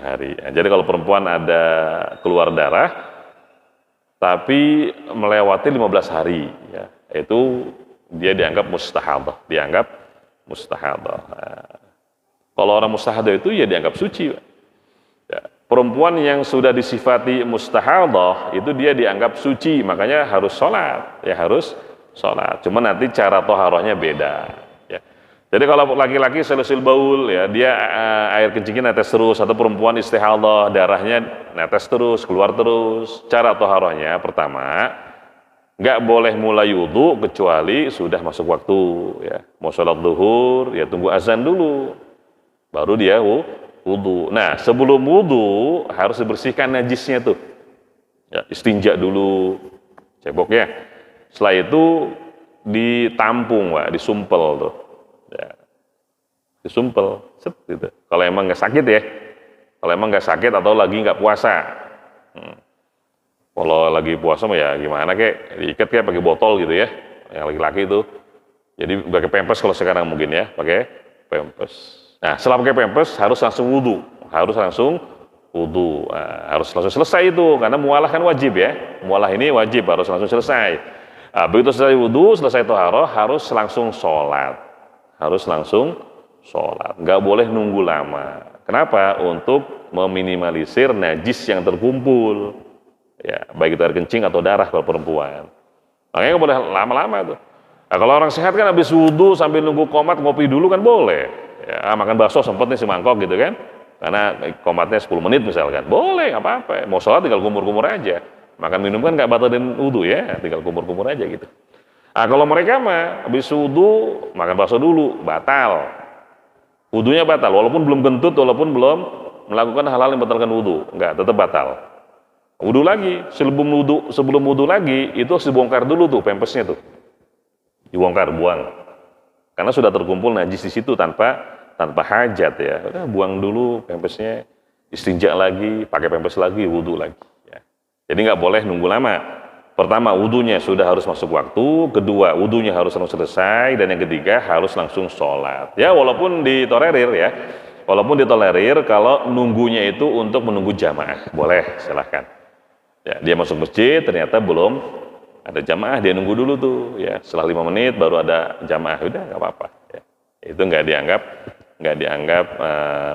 A: hari ya. Jadi kalau perempuan ada keluar darah tapi melewati 15 hari ya, itu dia dianggap mustahadah, kalau orang mustahadah itu ya dianggap suci ya. Perempuan yang sudah disifati mustahadah itu dia dianggap suci, makanya harus sholat ya, harus sholat. Cuma nanti cara toharohnya beda ya. Jadi kalau laki-laki salisul baul ya, dia air kencingnya netes terus, atau perempuan istihadah darahnya netes terus, keluar terus. Cara toharohnya pertama nggak boleh mulai wudu kecuali sudah masuk waktu ya. Mau sholat zuhur ya tunggu azan dulu baru dia wudu. Nah, sebelum wudu harus dibersihkan najisnya tuh. Ya, istinja dulu, ceboknya. Setelah itu ditampung, Pak, disumpel tuh. Ya. Disumpel, set gitu. Kalau emang nggak sakit ya. Kalau emang nggak sakit atau lagi nggak puasa. Kalau lagi puasa mah ya gimana kek, diikat kayak pakai botol gitu ya. Yang laki-laki itu. Jadi pakai pempes kalau sekarang mungkin ya, pakai pempes. Nah, setelah pakai pempes harus langsung wudu, harus langsung selesai itu, karena mualah kan wajib ya, mualah ini wajib, harus langsung selesai. Nah, begitu selesai wudu, selesai toharoh, harus langsung sholat, nggak boleh nunggu lama. Kenapa? Untuk meminimalisir najis yang terkumpul, ya, baik itu air kencing atau darah kalau perempuan. Makanya nggak boleh lama-lama tuh. Nah, kalau orang sehat kan habis wudu sambil nunggu qomat ngopi dulu kan boleh. Ya, makan bakso sempet nih semangkok gitu kan, karena qomatnya 10 menit misalkan, boleh nggak apa-apa. Mau sholat tinggal kumur-kumur aja, makan minum kan nggak batalin wudu ya, tinggal kumur-kumur aja gitu. Nah, kalau mereka mah habis wudu makan bakso dulu batal Wudunya batal, walaupun belum kentut, walaupun belum melakukan hal-hal yang membatalkan wudu, enggak, tetap batal. Wudu lagi, sebelum wudu lagi, itu harus dibongkar dulu tuh pempesnya tuh. Dibongkar, buang. Karena sudah terkumpul najis di situ tanpa hajat ya. Udah buang dulu pempesnya, istinja lagi, pakai pempes lagi, wudu lagi. Ya. Jadi nggak boleh nunggu lama. Pertama, wudunya sudah harus masuk waktu. Kedua, wudunya harus langsung selesai. Dan yang ketiga, harus langsung sholat. Ya, walaupun ditolerir ya. Walaupun ditolerir kalau nunggunya itu untuk menunggu jamaah. Boleh, silahkan. Ya, dia masuk masjid, ternyata belum ada jamaah, dia nunggu dulu tuh. Ya, setelah 5 menit baru ada jamaah. Udah, nggak apa-apa. Ya. Itu nggak dianggap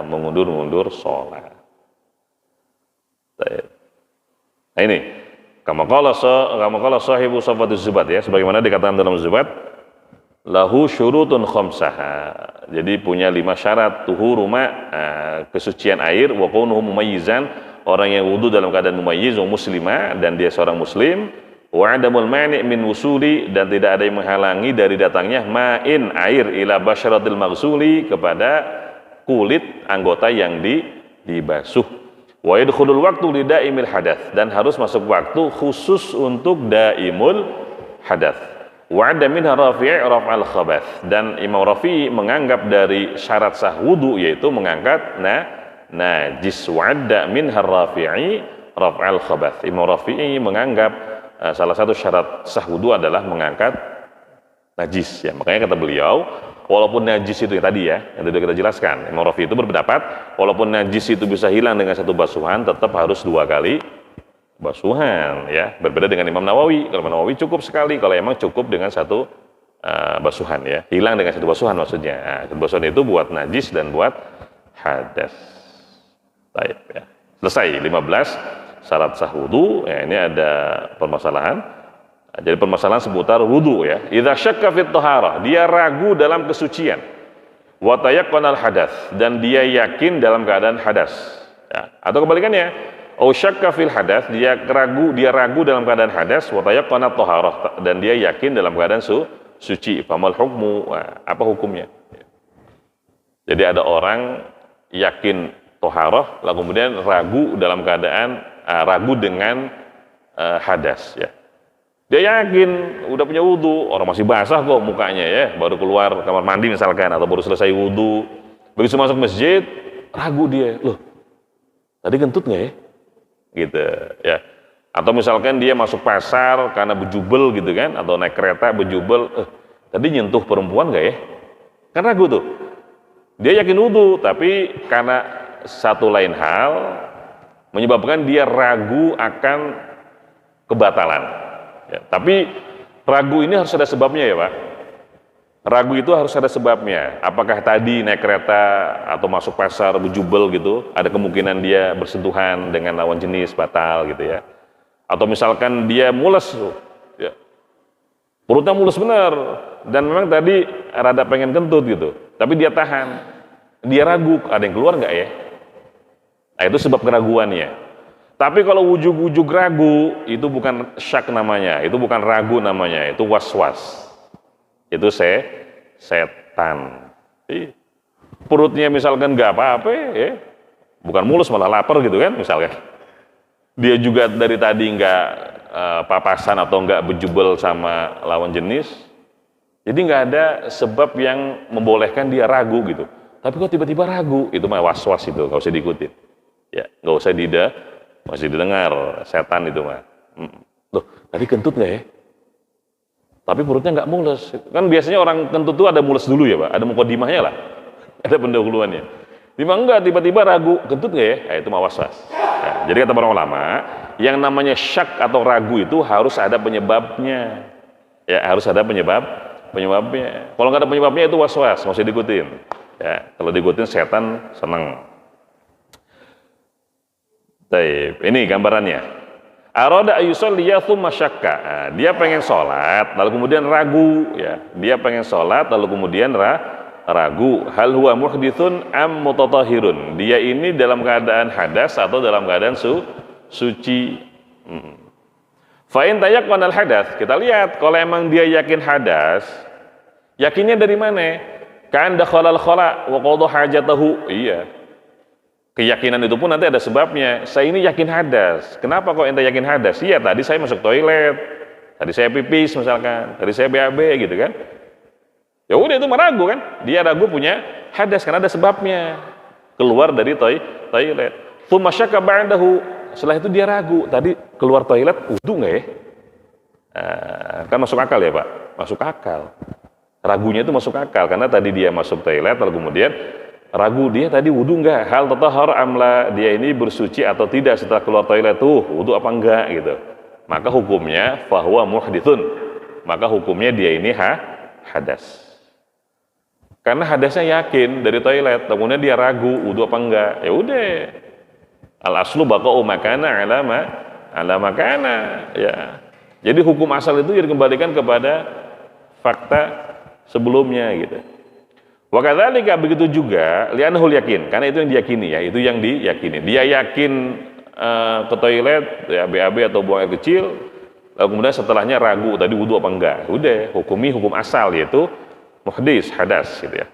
A: mengundur sholat. Nah ini. Kama qala sahibu Safatus Zubat ya, sebagaimana dikatakan dalam Zubat, lahu syurutun khamsaha. Jadi punya 5 syarat, tuhuru kesucian air, wa kaunuhu mumayyizan, orang yang wudu dalam keadaan mumayyiz wa muslima, dan dia seorang muslim, wa adamul mani' min wusuli, dan tidak ada yang menghalangi dari datangnya ma'in air ila basyaratil maghsuli, kepada kulit anggota yang dibasuh. Wa yadkhulul waktu li daimil hadath, dan harus masuk waktu khusus untuk daimul hadath. Wa ada minha rafi' raf'al khabath, dan Imam Rafi'i menganggap dari syarat sah wudu yaitu mengangkat najis. Wa ada minha rafi'i raf'al khabath. Imam Rafi'i menganggap salah satu syarat sah wudu adalah mengangkat najis ya. Makanya kata beliau, walaupun najis itu yang tadi ya, yang tadi kita jelaskan, Imam Rafi'i itu berpendapat walaupun najis itu bisa hilang dengan satu basuhan, tetap harus 2 kali basuhan ya. Berbeda dengan Imam Nawawi. Kalau Imam Nawawi cukup sekali, kalau emang cukup dengan satu basuhan ya, hilang dengan satu basuhan maksudnya. Nah, satu basuhan itu buat najis dan buat hadas. Baik ya. Selesai 15 syarat sah wudu. Ya, ini ada permasalahan. Jadi permasalahan seputar wudu ya. Idza syakka fit thaharah, dia ragu dalam kesucian. Wa tayaqqanal hadath, dan dia yakin dalam keadaan hadas. Ya. Atau kebalikannya, au syakka fil hadath, dia ragu dalam keadaan hadas, wa tayaqqanat thaharah, dan dia yakin dalam keadaan suci. Famal hukmu, apa hukumnya? Jadi ada orang yakin thaharah, lalu kemudian ragu dalam keadaan ragu dengan hadas ya. Dia yakin udah punya wudu, orang masih basah kok mukanya ya, baru keluar kamar mandi misalkan, atau baru selesai wudu, begitu masuk masjid ragu dia, loh tadi kentut nggak ya, gitu ya. Atau misalkan dia masuk pasar karena bejubel gitu kan, atau naik kereta bejubel, tadi nyentuh perempuan nggak ya, kan ragu tuh. Dia yakin wudu, tapi karena satu lain hal menyebabkan dia ragu akan kebatalan. Ya, tapi ragu ini harus ada sebabnya ya Pak. Ragu itu harus ada sebabnya. Apakah tadi naik kereta atau masuk pasar bejubel gitu, ada kemungkinan dia bersentuhan dengan lawan jenis batal gitu ya. Atau misalkan dia mules, ya, perutnya mules benar, dan memang tadi rada pengen kentut gitu, tapi dia tahan, dia ragu, ada yang keluar nggak ya? Nah itu sebab keraguannya. Tapi kalau ujug-ujug ragu, itu bukan syak namanya, itu bukan ragu namanya, itu was-was. Itu setan. Perutnya misalkan nggak apa-apa, ya, bukan mulus malah lapar gitu kan, misalkan. Dia juga dari tadi nggak papasan atau nggak bejubel sama lawan jenis, jadi nggak ada sebab yang membolehkan dia ragu gitu. Tapi kok tiba-tiba ragu, itu mah was-was itu, nggak usah diikutin. Ya, nggak usah masih didengar, setan itu mah. Loh, tadi kentut nggak ya? Tapi perutnya nggak mules. Kan biasanya orang kentut itu ada mules dulu ya Pak, ada mukodimahnya lah, ada pendahuluannya. Tiba-tiba ragu, kentut nggak ya? Nah, itu mah was-was. Nah, jadi kata para ulama, yang namanya syak atau ragu itu harus ada penyebabnya. Ya, harus ada penyebabnya. Kalau nggak ada penyebabnya itu was-was, nggak usah diikutin. Ya, kalau diikutin setan seneng. Baik, ini gambarannya. Arada ayusolliya tsumma syakka. Nah, dia pengen sholat, lalu kemudian ragu, ya. Dia pengen sholat, lalu kemudian ragu. Hal huwa muhditsun am mutatahhirun. Dia ini dalam keadaan hadas atau dalam keadaan suci. Fa in tayaqqanal hadas, kita lihat kalau emang dia yakin hadas, yakinnya dari mana? Kan dakhalal khala wa qadha hajatahu. Iya. Keyakinan itu pun nanti ada sebabnya. Saya ini yakin hadas. Kenapa kok ente yakin hadas? Iya, tadi saya masuk toilet. Tadi saya pipis misalkan. Tadi saya BAB gitu kan. Ya udah itu meragu kan? Dia ragu punya hadas karena ada sebabnya. Keluar dari toilet. Tsumma syakka ba'dahu. Setelah itu dia ragu. Tadi keluar toilet wudu enggak ya? Kan masuk akal ya, Pak? Masuk akal. Ragunya itu masuk akal karena tadi dia masuk toilet lalu kemudian ragu dia tadi wudu enggak, hal tatahhar amla, dia ini bersuci atau tidak setelah keluar toilet tuh wudu apa enggak gitu. Maka hukumnya fahuwa muhditsun, maka hukumnya dia ini hadas. Karena hadasnya yakin dari toilet, kemudian dia ragu wudu apa enggak, ya udah, al aslu baqa'u makana ala makana, ya. Jadi hukum asal itu dikembalikan kepada fakta sebelumnya gitu. Wa kadzalika, begitu juga li'annahul yakin, karena itu yang diyakini ya, itu yang diyakini. Dia yakin ke toilet ya BAB atau buang air kecil, lalu kemudian setelahnya ragu tadi wudu apa enggak. Udah, hukum asal yaitu muhdis, hadas gitu ya.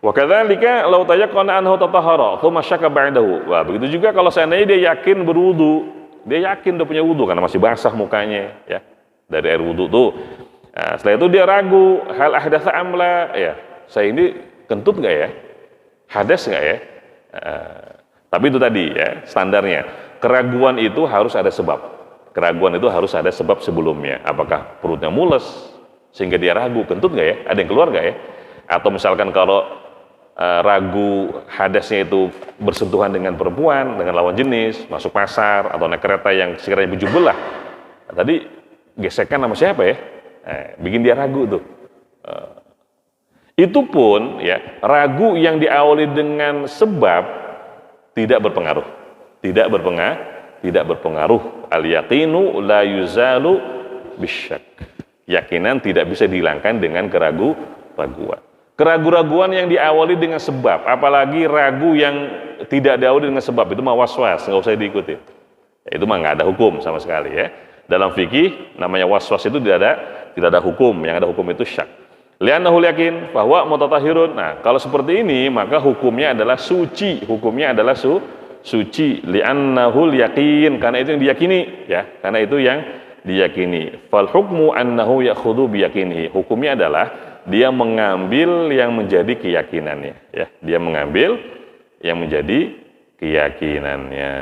A: Wa kadzalika law tayaqqana anhu tatahhara thumma syakka ba'dahu. Wah, begitu juga kalau seandainya dia yakin berwudu, dia yakin udah punya wudu karena masih basah mukanya ya dari air wudu tuh. Nah, setelah itu dia ragu, hal ahdatsa amla, ya, saya ini kentut nggak ya? Hadas nggak ya? Tapi itu tadi ya, standarnya. Keraguan itu harus ada sebab. Keraguan itu harus ada sebab sebelumnya. Apakah perutnya mules, sehingga dia ragu, kentut nggak ya? Ada yang keluar nggak ya? Atau misalkan kalau ragu hadasnya itu bersentuhan dengan perempuan, dengan lawan jenis, masuk pasar, atau naik kereta yang sekiranya berjubel lah. Tadi gesekan sama siapa ya? Bikin dia ragu tuh. Itu pun ya, ragu yang diawali dengan sebab tidak berpengaruh. Tidak berpengaruh. Al-yaqinu la yuzalu bisyak. Yakinan tidak bisa dihilangkan dengan keraguan. Keraguan yang diawali dengan sebab, apalagi ragu yang tidak diawali dengan sebab, itu mah waswas, nggak usah diikuti. Ya, itu mah nggak ada hukum sama sekali ya. Dalam fikih namanya waswas itu tidak ada hukum, yang ada hukum itu syak. Li'annahu yakin bahwa mutatahhirun. Nah, kalau seperti ini maka hukumnya adalah suci, suci li'annahu yakin, karena itu yang diyakini ya, karena itu yang diyakini. Fal hukmu annahu ya'khudhu biyaqinihi. Hukumnya adalah dia mengambil yang menjadi keyakinannya ya, dia mengambil yang menjadi keyakinannya.